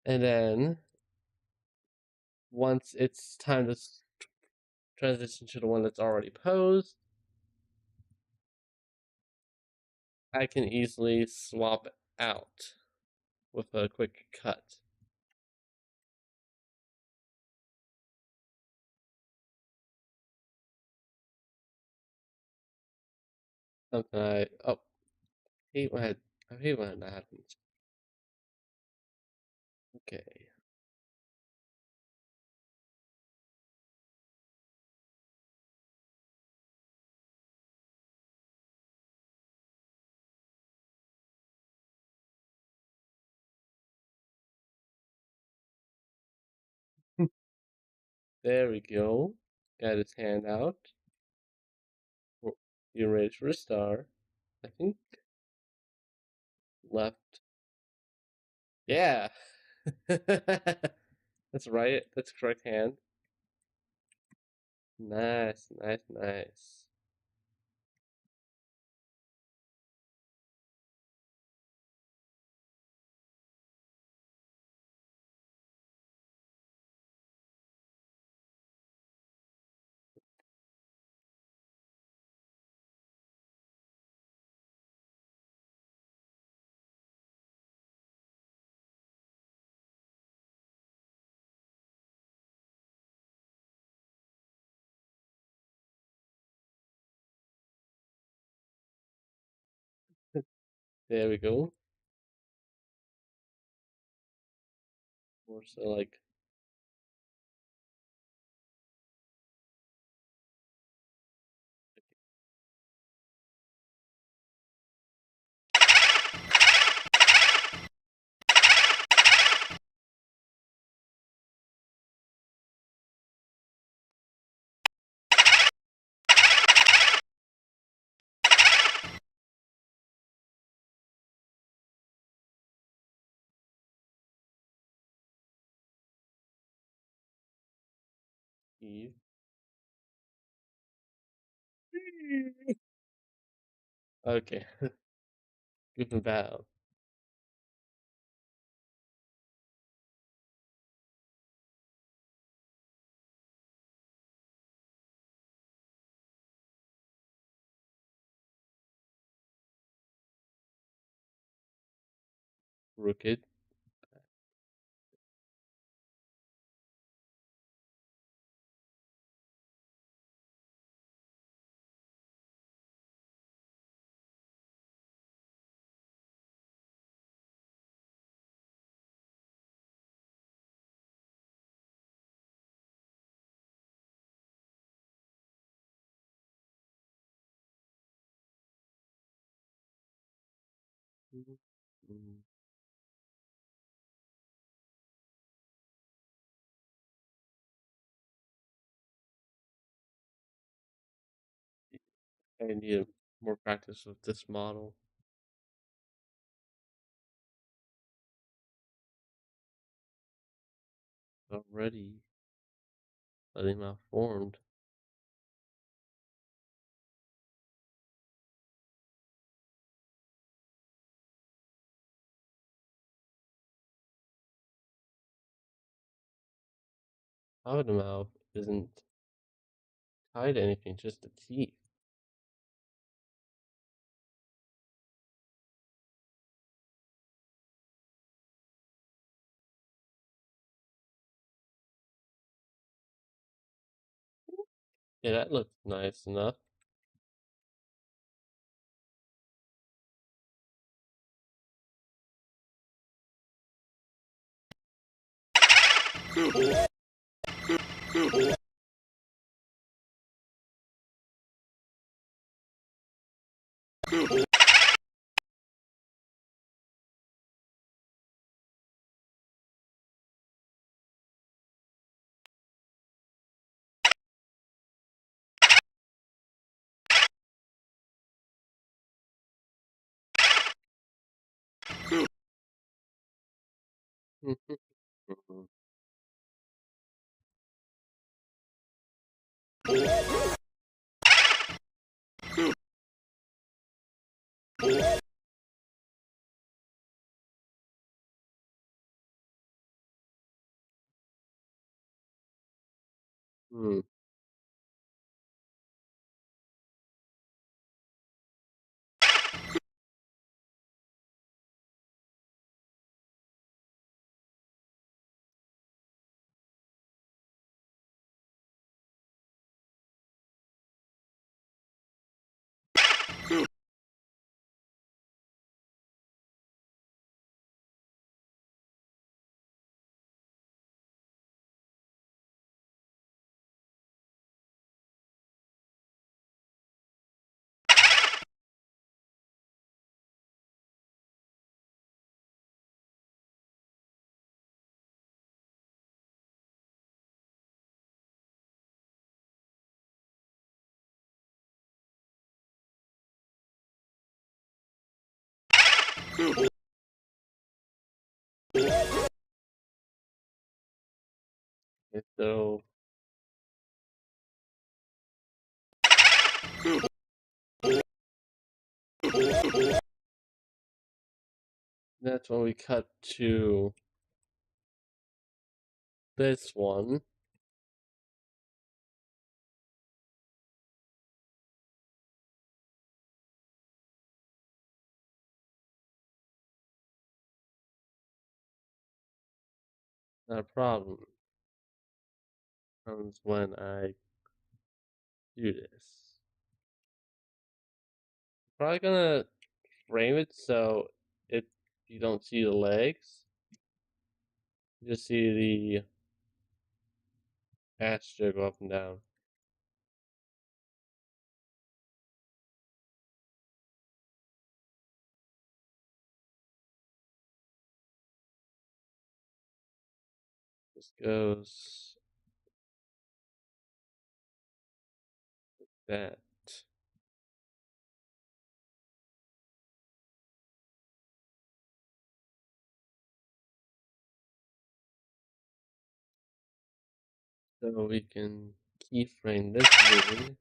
And then once it's time to transition to the one that's already posed, I can easily swap out with a quick cut. Something I hate when I hate when that happens. Okay. There we go. Got his hand out. You're ready for a star. I think left. Yeah. That's right. That's correct hand. Nice, nice, nice. There we go. More so like Eve. Okay, good and bad. Crooked. Mm. I need more practice with this model already. Letting malformed. How the mouth isn't tied to anything, just the teeth. Yeah, that looks nice enough. Hmm. Okay, so That's when we cut to this one. Not a problem. Comes when I do this. Probably gonna frame it so you don't see the legs. You just see the asterisk go up and down. This goes like that. So we can keyframe this moving.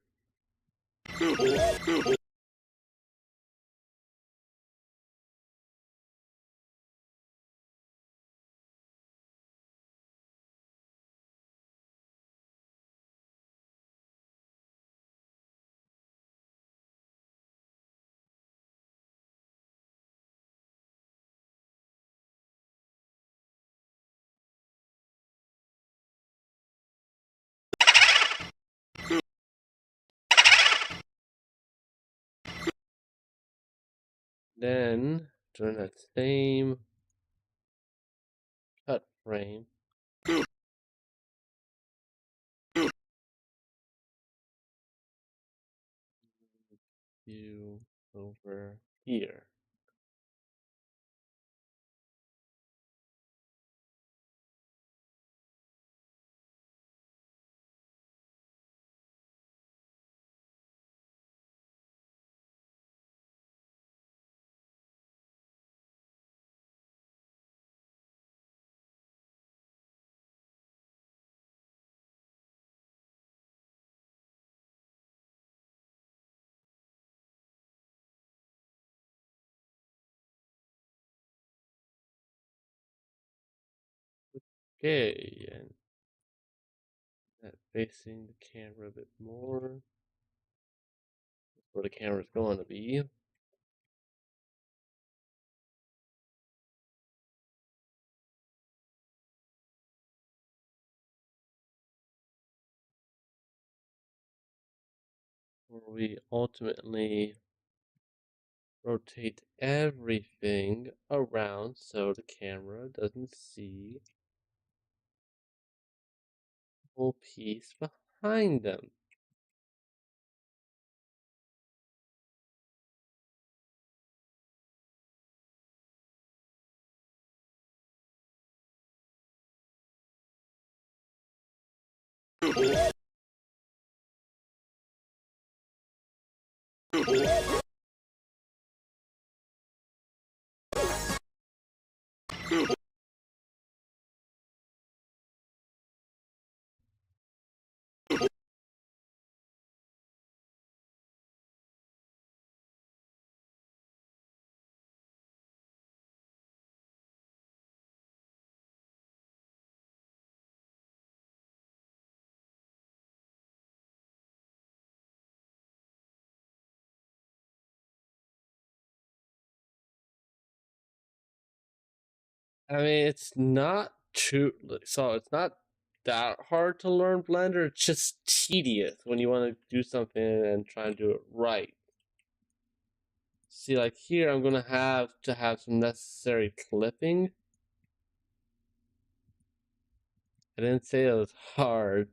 Then during that same cut frame, you over here. Okay, and that facing the camera a bit more. That's where the camera's going to be. Where we ultimately rotate everything around so the camera doesn't see the whole piece behind them. I mean, it's not too so it's not that hard to learn Blender. It's just tedious when you want to do something and try and do it right. See, like here, I'm gonna have to have some necessary clipping. I didn't say it was hard.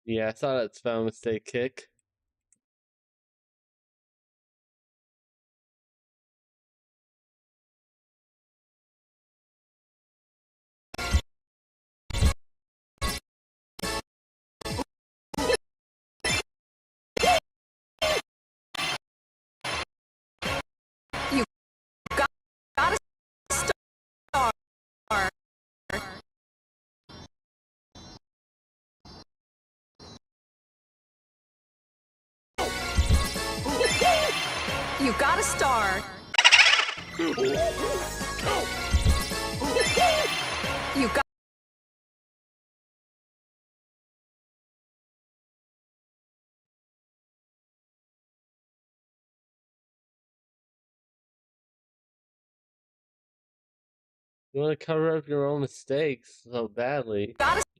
Yeah, I saw that spell mistake kick. You got a star. You got. You want to cover up your own mistakes so badly. Got a star.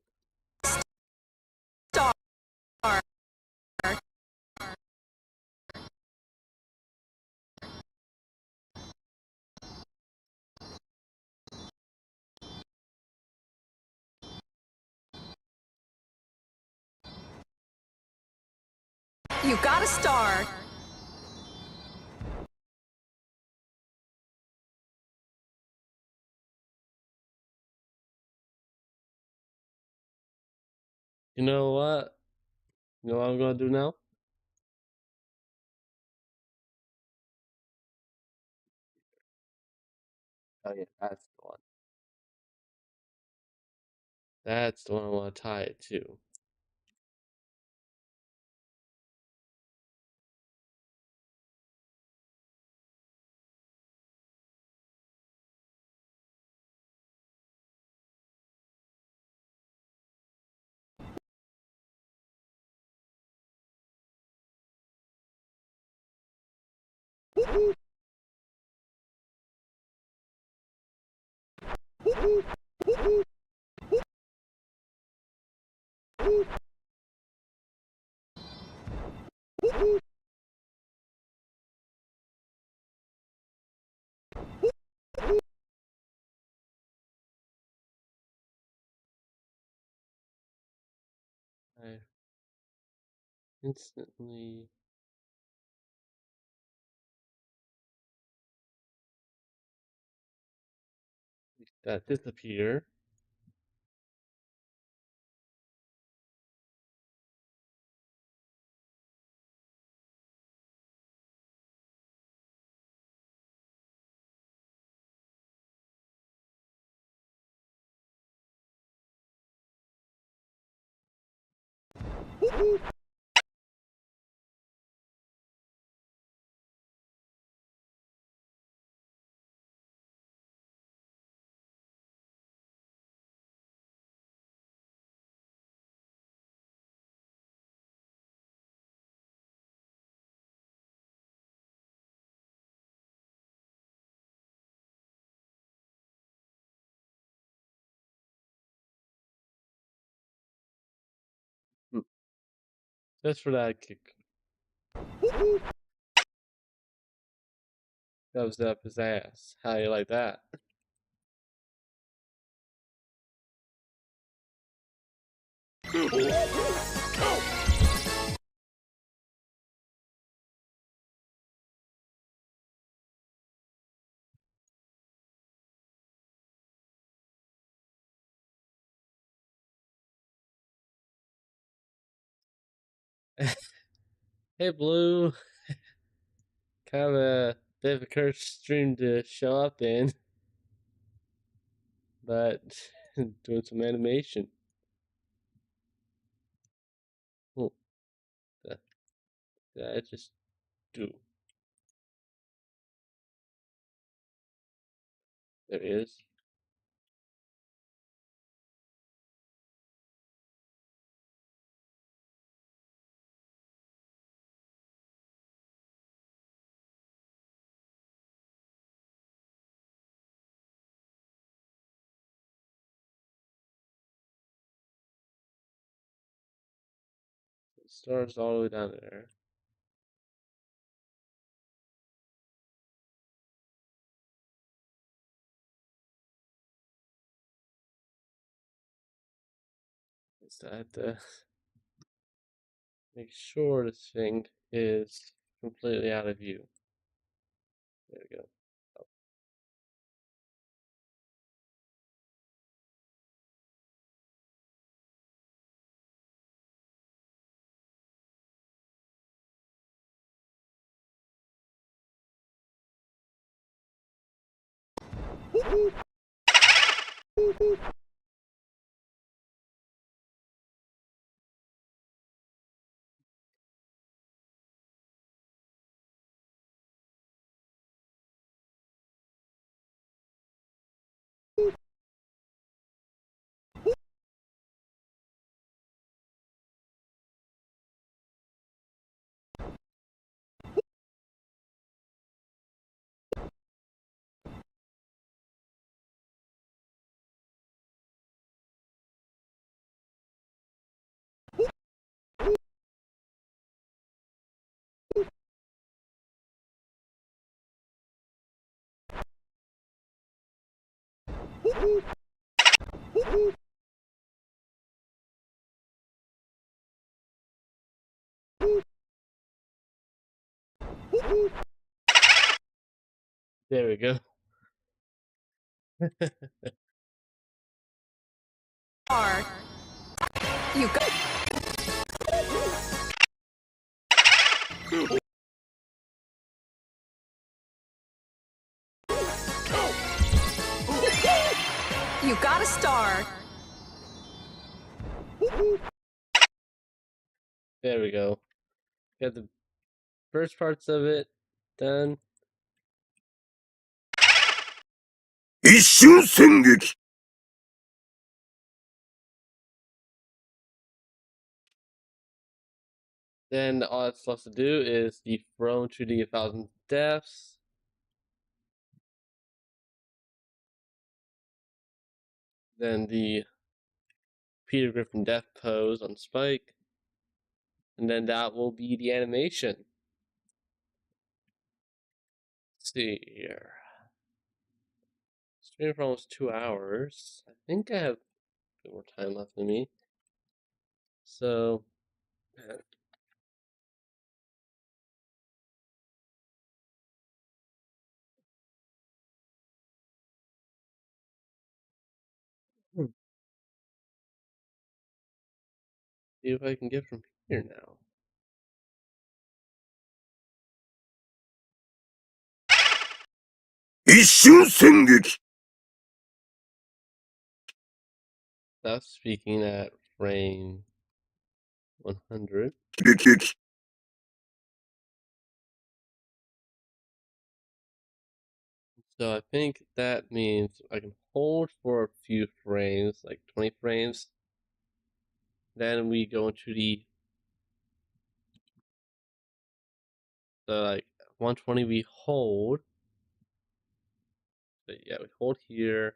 You got a star. You know what? You know what I'm gonna do now? Oh yeah, that's the one. That's the one I want to tie it to. I instantly that disappear. Hmm. Just for that kick. Goes up his ass. How you like that? Hey Blue, kind of a bit of a cursed stream to show up in, but doing some animation. Oh, that, that I just do. There it is. It starts all the way down there. So I have to make sure this thing is completely out of view. There we go. There we go. Start. You got. You got a star. There we go. Got the first parts of it done. 一瞬戦撃 Then all that's left to do is the throne to the 1,000 deaths. Then the Peter Griffin death pose on Spike. And then that will be the animation. Let's see here. Streaming for almost 2 hours. I think I have a bit more time left in me. So, see if I can get from here now. 一瞬戦撃 That's speaking at frame 100. 撃撃 So I think that means I can hold for a few frames, like 20 frames. Then we go into the, so like 120 we hold. But yeah, we hold here.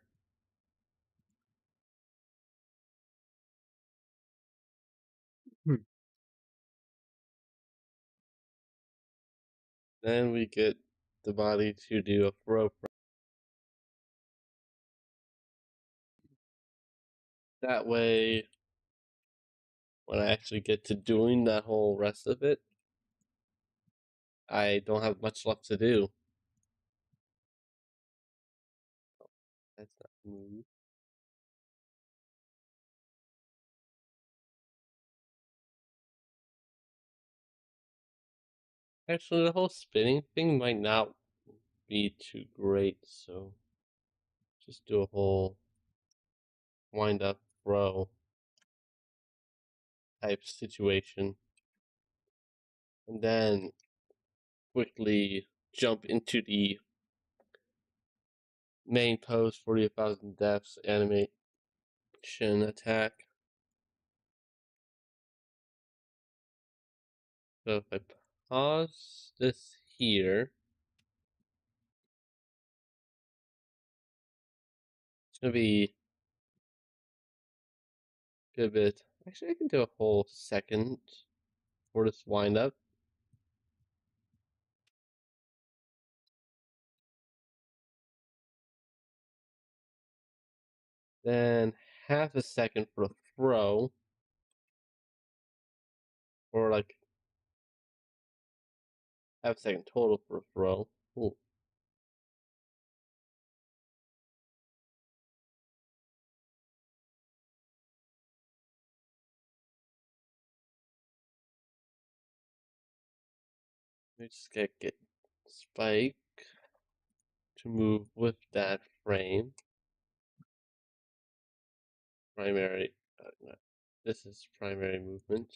Then we get the body to do a throw. That way, when I actually get to doing that whole rest of it, I don't have much left to do. That's not move. Actually, the whole spinning thing might not be too great, so just do a whole wind up throw type situation. And then quickly jump into the main pose for the 1,000 deaths animation attack. So if I pause this here, it's gonna be a good bit. Actually, I can do a whole second for this wind up. Then half a second for a throw, or like half a second total for a throw. Ooh. Let me just get Spike to move with that frame. Primary, no, this is primary movement.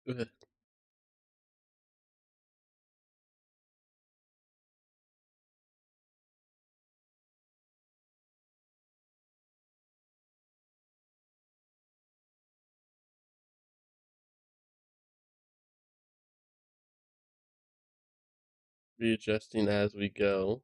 Ugh. Readjusting as we go.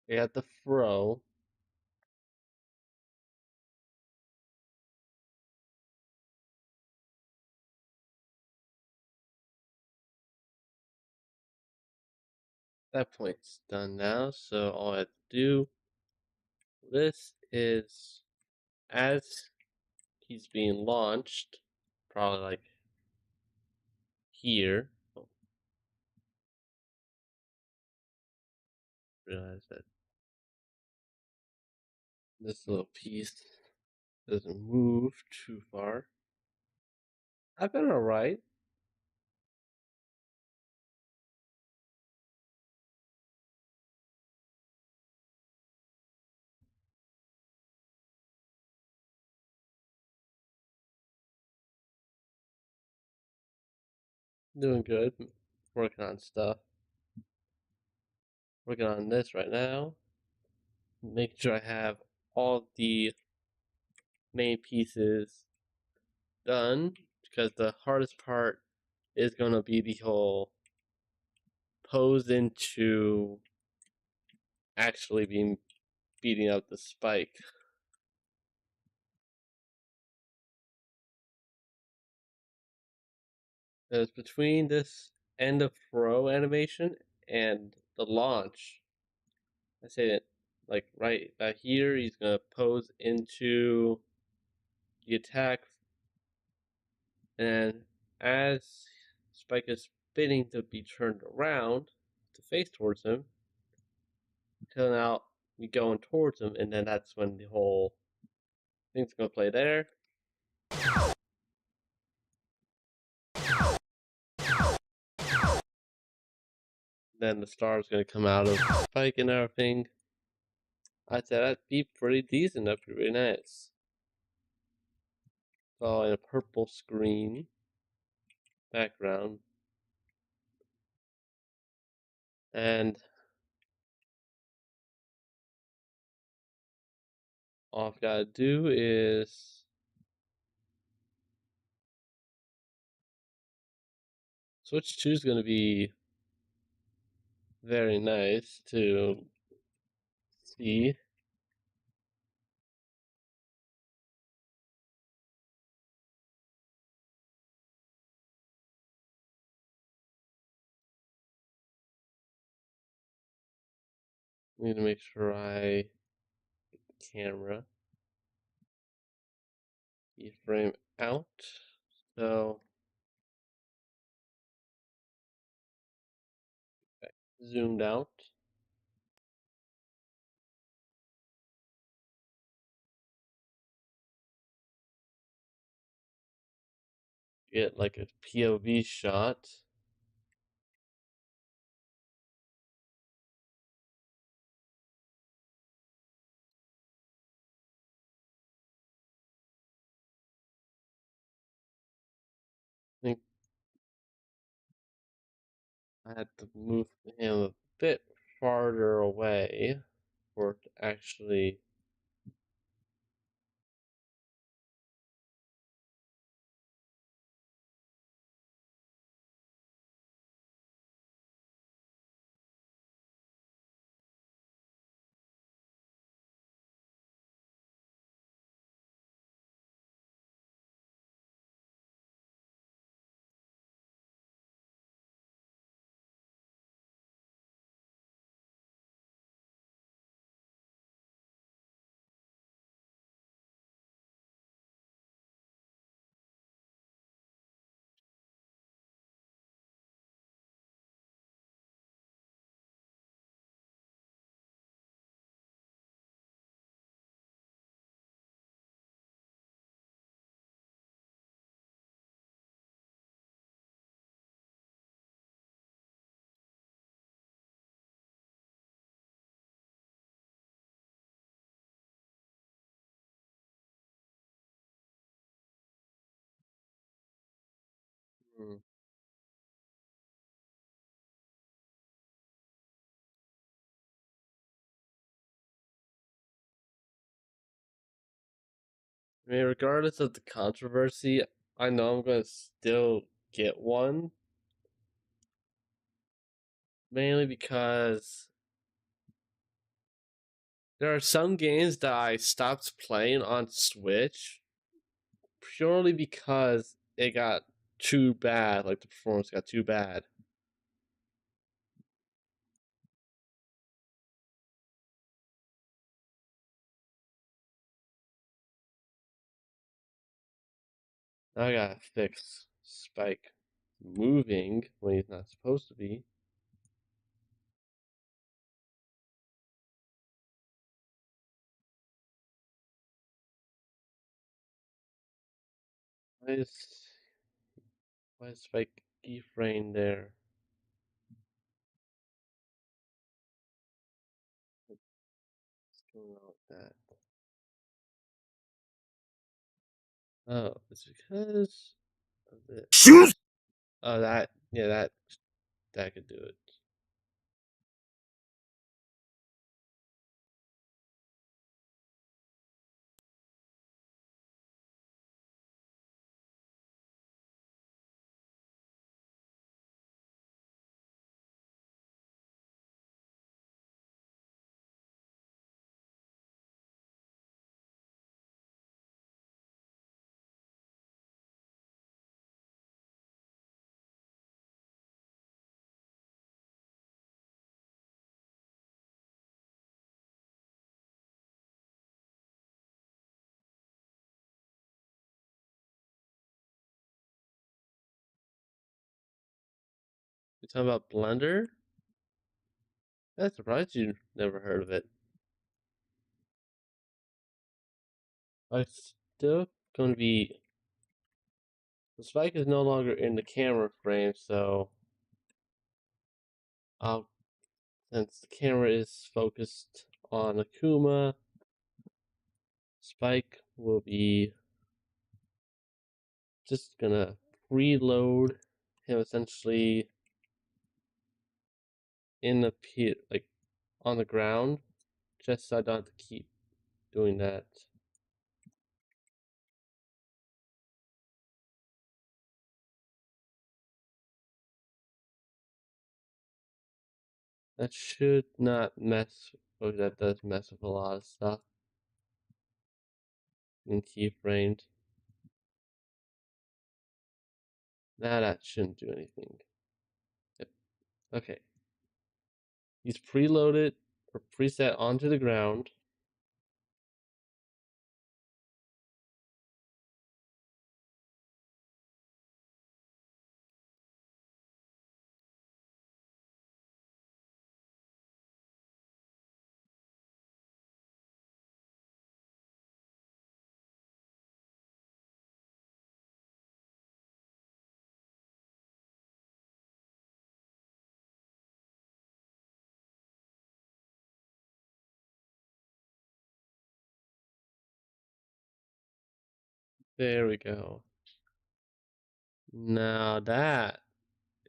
We got the fro. That point's done now, so all I have to do, this is as he's being launched, probably like here. Oh, realize that this little piece doesn't move too far. I've been alright. Doing good. Working on stuff. Working on this right now. Making sure I have all the main pieces done, because the hardest part is going to be the whole pose into actually beating out the spike. Because between this end of throw animation and the launch, I say that like right about here, he's gonna pose into the attack, and as Spike is spinning to be turned around to face towards him, until now we going towards him, and then that's when the whole thing's gonna play there. Then the star is gonna come out of Spike and everything. I'd say that'd be pretty decent. That'd be really nice. It's all in a purple screen background. And all I've got to do is switch 2 is going to be very nice to see. Need to make sure I get the camera keyframe out. So zoomed out. get like a POV shot. I think I had to move him a bit farther away for it to actually. Hmm. I mean, regardless of the controversy, I know I'm gonna still get one. Mainly because there are some games that I stopped playing on Switch purely because it got too bad, like the performance got too bad. Now I gotta fix Spike moving when he's not supposed to be. Why is why is Spike keyframe there? What's going on with that? Oh, it's because of this. 瞬 Oh, yeah, that could do it. You talking about Blender? That's surprised you never heard of it. I still gonna be. The spike is no longer in the camera frame, so I'll since the camera is focused on Akuma, Spike will be just gonna preload him essentially in the pit, like on the ground, just so I don't have to keep doing that. That should not mess. Oh, that does mess with a lot of stuff in keyframes. Nah, that shouldn't do anything. Yep. Okay. He's preloaded or preset onto the ground. There we go. Now that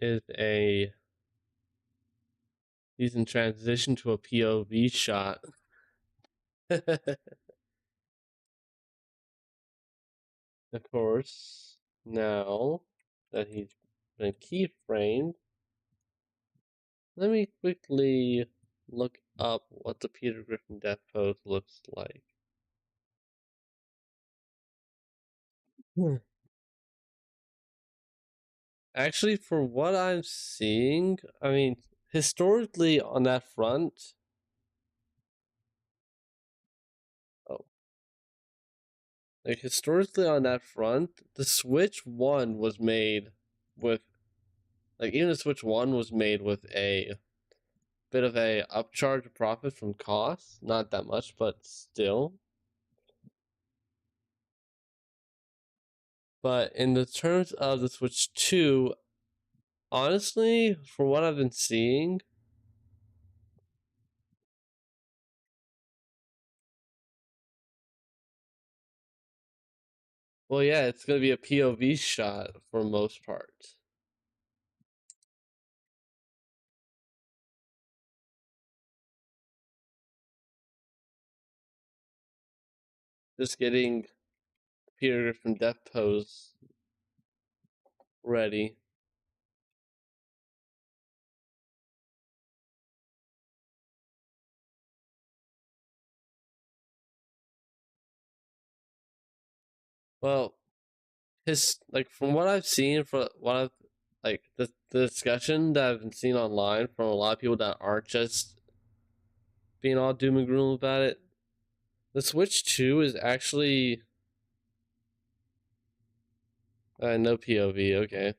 is a decent transition to a POV shot. Of course, now that he's been keyframed, let me quickly look up what the Peter Griffin death pose looks like. Actually, for what I'm seeing, I mean, historically on that front, like historically on that front, the Switch 1 was made with, like even the Switch 1 was made with a bit of a upcharge of profit from costs. Not that much, but still. But in the terms of the Switch 2, honestly, for what I've been seeing, well, yeah, it's going to be a POV shot for most part. Just getting Peter Griffin death pose ready. Well, his like from what I've seen, for what I've like the discussion that I've been seeing online from a lot of people that aren't just being all doom and gloom about it, the Switch 2 is actually no POV, okay,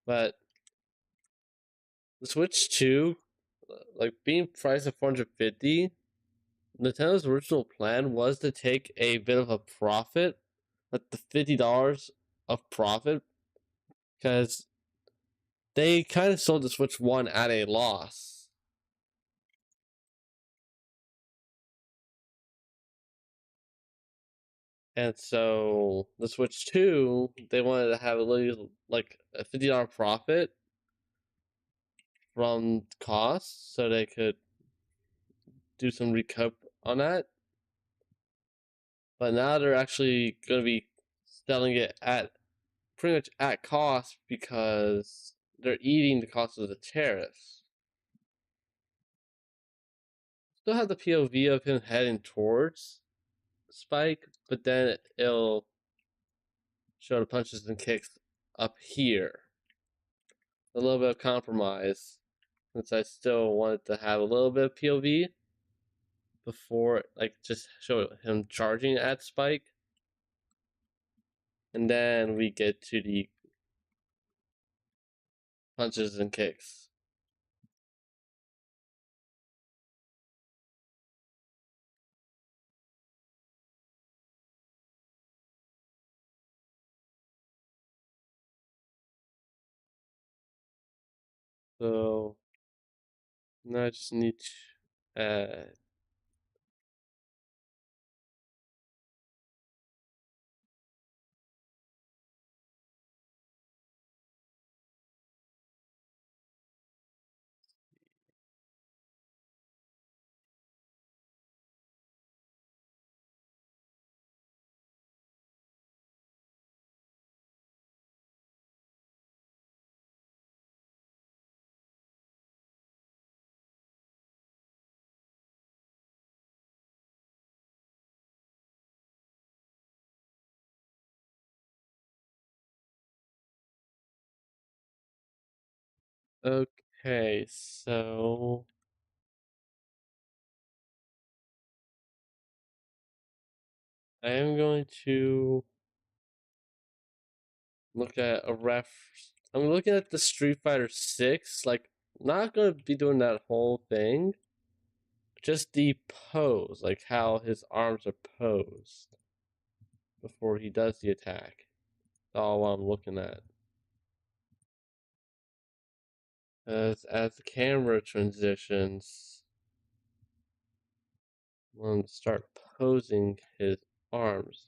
but the Switch 2, like being priced at 450, Nintendo's original plan was to take a bit of a profit, like the $50 of profit, because they kind of sold the Switch 1 at a loss. And so the Switch 2, they wanted to have a little, like a $50 profit from costs so they could do some recoup on that. But now they're actually going to be selling it at pretty much at cost because they're eating the cost of the tariffs. Still have the POV of him heading towards Spike, but then it'll show the punches and kicks up here. A little bit of compromise, since I still wanted to have a little bit of POV before, like, just show him charging at Spike. And then we get to the punches and kicks. So now I just need to add okay, so I am going to look at a ref. I'm looking at the Street Fighter 6, like, not gonna be doing that whole thing. Just the pose, like how his arms are posed before he does the attack. That's all I'm looking at. As the camera transitions, I'm gonna start posing his arms.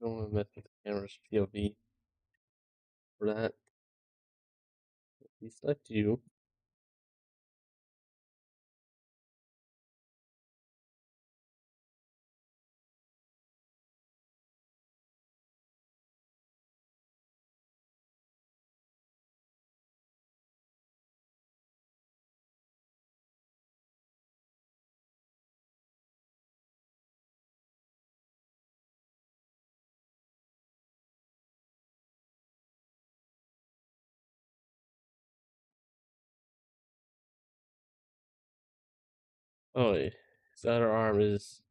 don't want to mess with the camera's POV for that. Select you. Oh, his other arm is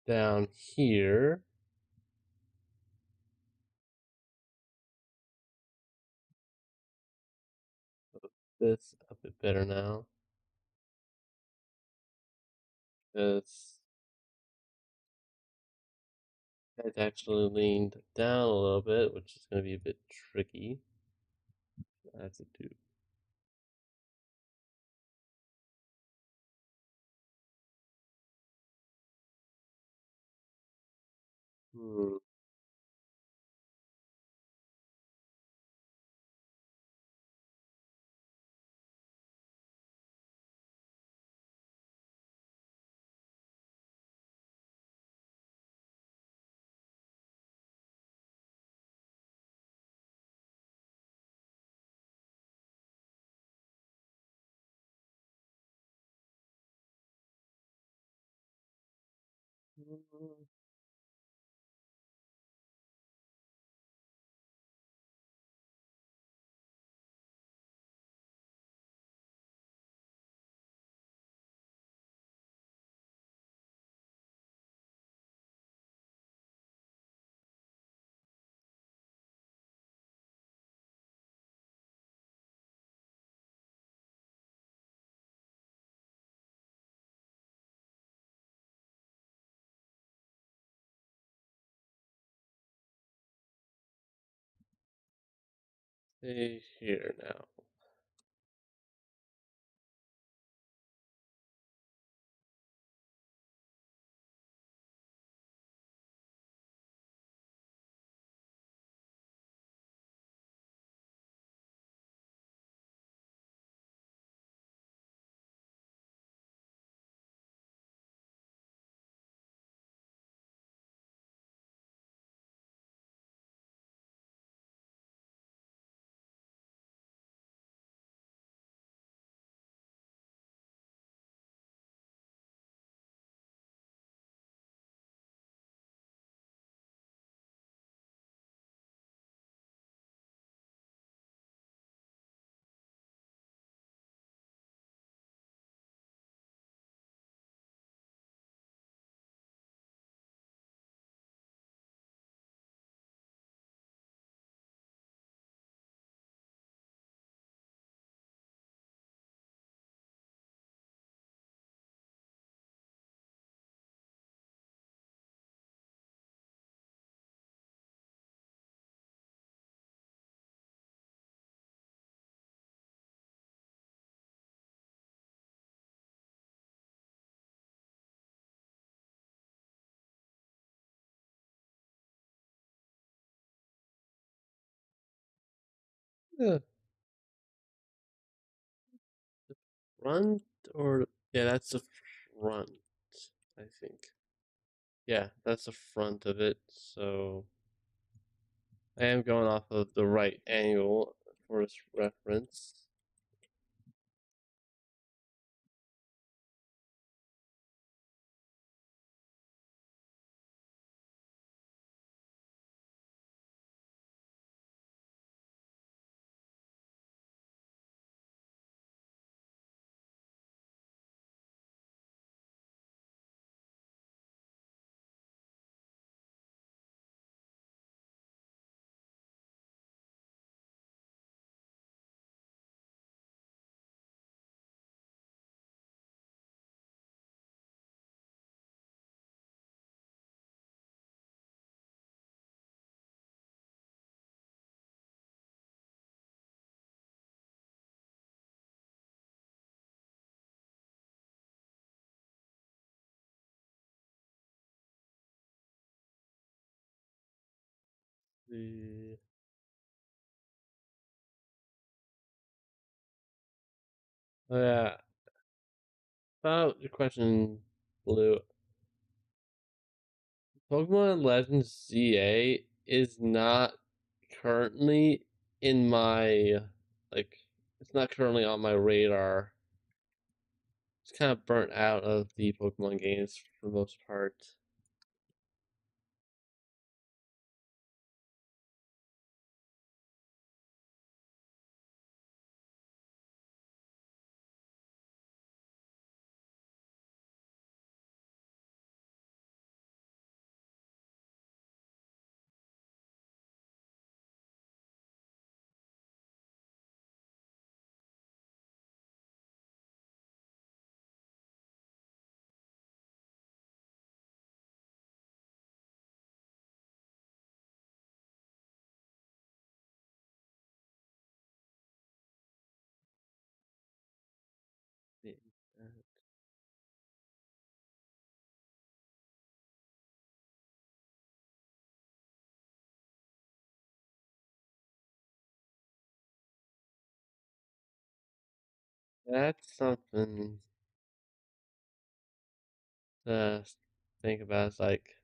down here. This a bit better now. Because it's actually leaned down a little bit, which is going to be a bit tricky. I have to do. Hmm. Stay here now. Yeah. The front or yeah, that's the front, I think. Yeah, that's the front of it. So I am going off of the right angle for this reference. see. Oh yeah. About your question, Blue. Pokemon Legends ZA is not currently in my it's not currently on my radar. It's kind of burnt out of the Pokemon games for the most part. That's something to think about. It's like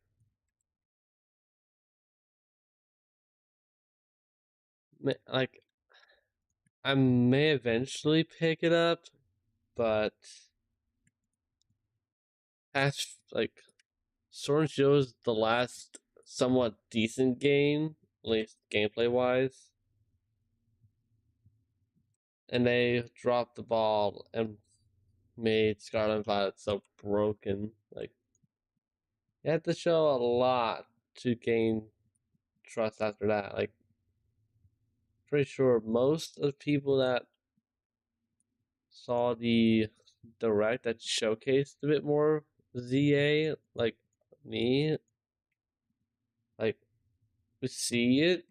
I may eventually pick it up, but that's Sword and Shield is the last somewhat decent game, at least gameplay wise. And they dropped the ball and made Scarlet and Violet so broken. Like, you had to show a lot to gain trust after that. Like, pretty sure most of the people that saw the direct that showcased a bit more ZA, like me, like, we see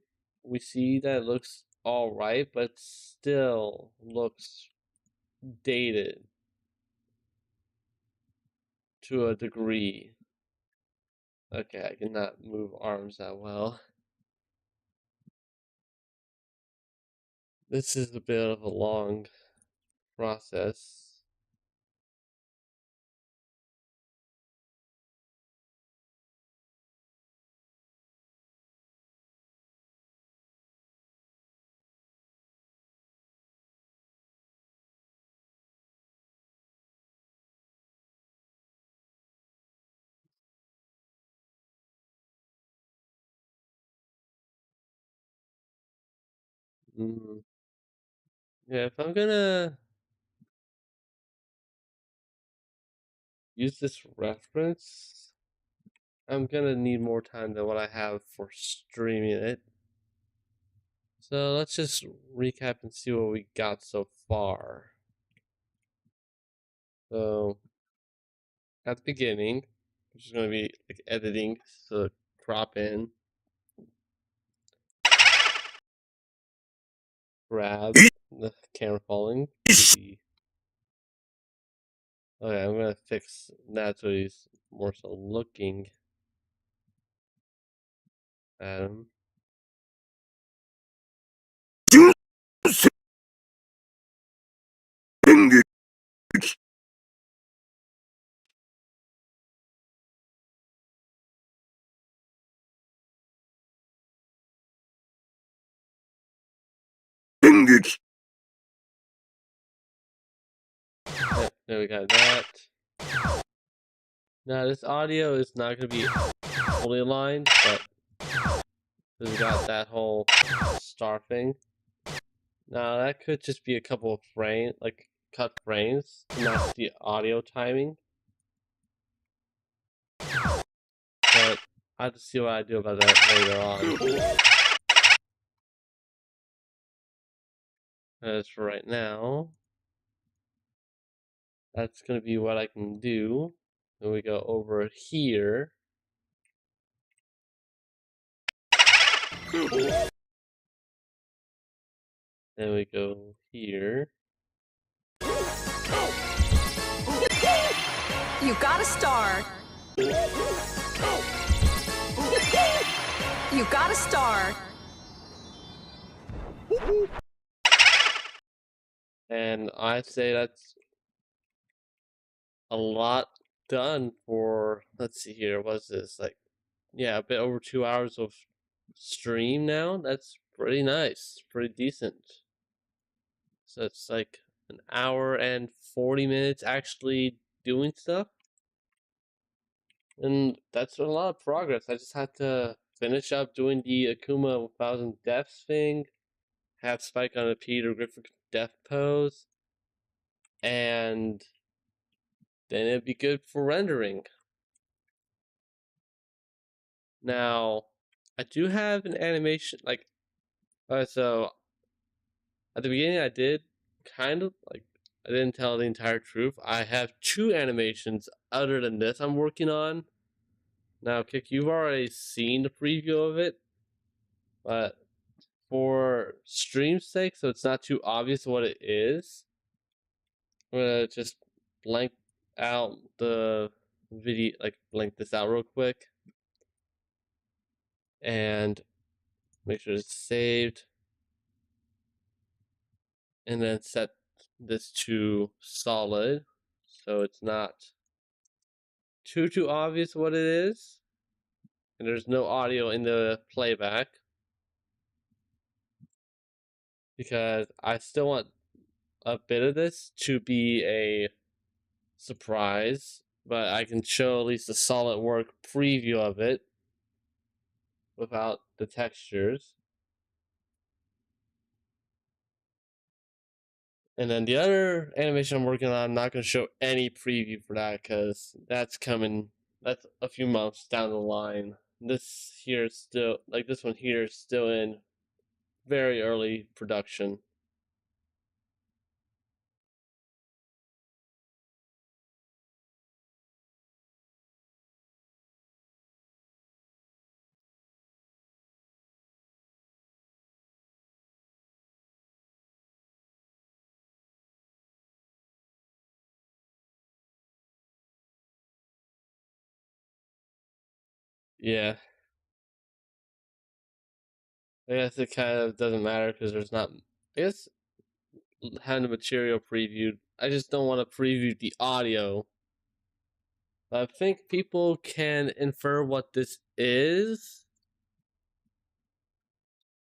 that it looks alright, but still looks dated to a degree. Okay, I cannot move arms that well. This is a bit of a long process. Yeah, if I'm gonna use this reference, I'm gonna need more time than what I have for streaming it. So let's just recap and see what we got so far. So at the beginning, which is going to be like editing, so crop in, grab the camera falling. Okay, I'm gonna fix that so he's more so looking at him. 純戦撃 戦撃 Yep, there we got that. Now this audio is not gonna be fully aligned, but we got that whole star thing. Now that could just be a couple of frames, like cut frames to match the audio timing. But I have to see what I do about that later on. As for right now, that's gonna be what I can do. Then we go over here. Then we go here. You got a star. You You got a star. And I'd say that's a lot done for, let's see here, what's this, like, yeah, a bit over 2 hours of stream now. That's pretty nice, pretty decent. So it's like an hour and 40 minutes actually doing stuff. And that's a lot of progress. I just had to finish up doing the Akuma 1000 deaths thing, have Spike on a Peter Griffin death pose, and then it'd be good for rendering. Now, I do have an animation, like, so at the beginning I did kind of, like, I didn't tell the entire truth. I have 2 animations other than this I'm working on. Now, Kick, you've already seen the preview of it, but for stream's sake, so it's not too obvious what it is, I'm gonna just blank out the video, like blank this out real quick, and make sure it's saved, and then set this to solid, so it's not too obvious what it is, and there's no audio in the playback, because I still want a bit of this to be a surprise, but I can show at least a solid work preview of it without the textures. And then the other animation I'm working on, I'm not going to show any preview for that because that's coming, that's a few months down the line. This here is still, like this one here is still in very early production. Yeah. I guess it kind of doesn't matter because there's not, I guess having the material previewed, I just don't want to preview the audio. I think people can infer what this is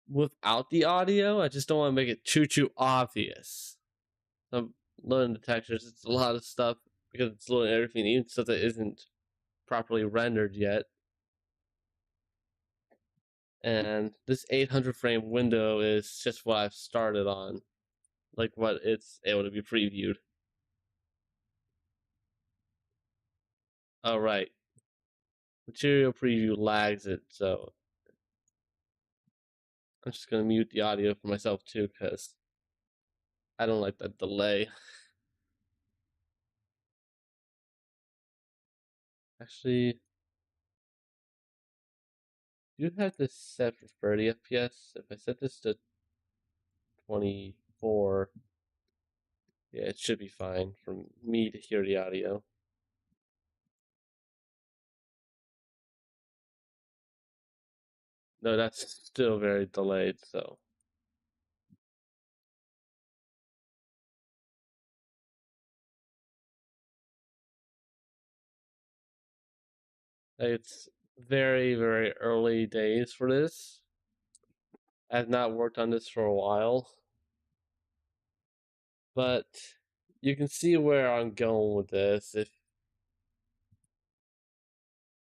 without the audio. I just don't want to make it too obvious. I'm learning the textures. It's a lot of stuff because it's learning everything, even stuff that isn't properly rendered yet. And this 800 frame window is just what I've started on, like what it's able to be previewed. Oh, right. Material preview lags it, so I'm just gonna mute the audio for myself too, because I don't like that delay. Actually, you have this set for 30 FPS. If I set this to 24, yeah, it should be fine for me to hear the audio. No, that's still very delayed, so. It's very early days for this. I've not worked on this for a while. But you can see where I'm going with this if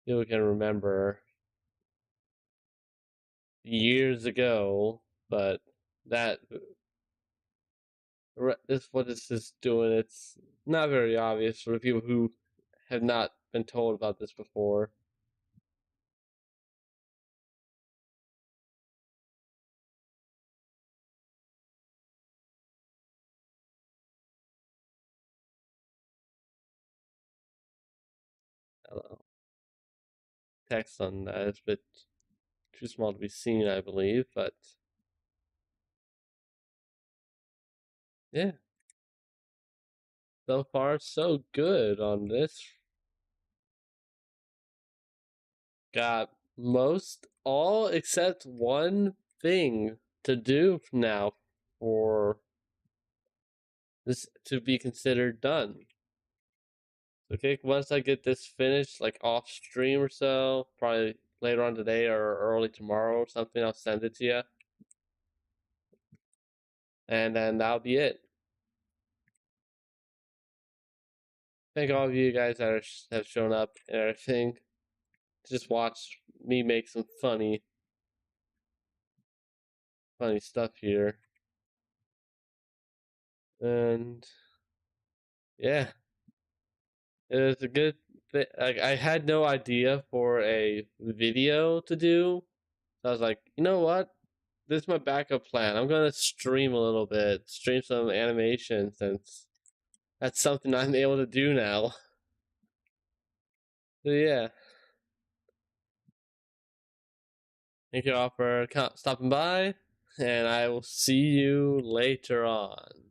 you can remember years ago, but that this what this is doing, it's not very obvious for the people who have not been told about this before. I don't know. Text on that is a bit too small to be seen, I believe, but yeah. So far, so good on this. Got all except one thing to do now for this to be considered done. Okay, once I get this finished, like off stream or so, probably later on today or early tomorrow or something, I'll send it to you. And then that'll be it. Thank all of you guys that have shown up and everything. Just watch me make some funny stuff here. And yeah, it was a good thing. I had no idea for a video to do. So I was like, you know what? This is my backup plan. I'm gonna stream a little bit, stream some animation, since that's something I'm able to do now. So yeah. Thank you all for stopping by, and I will see you later on.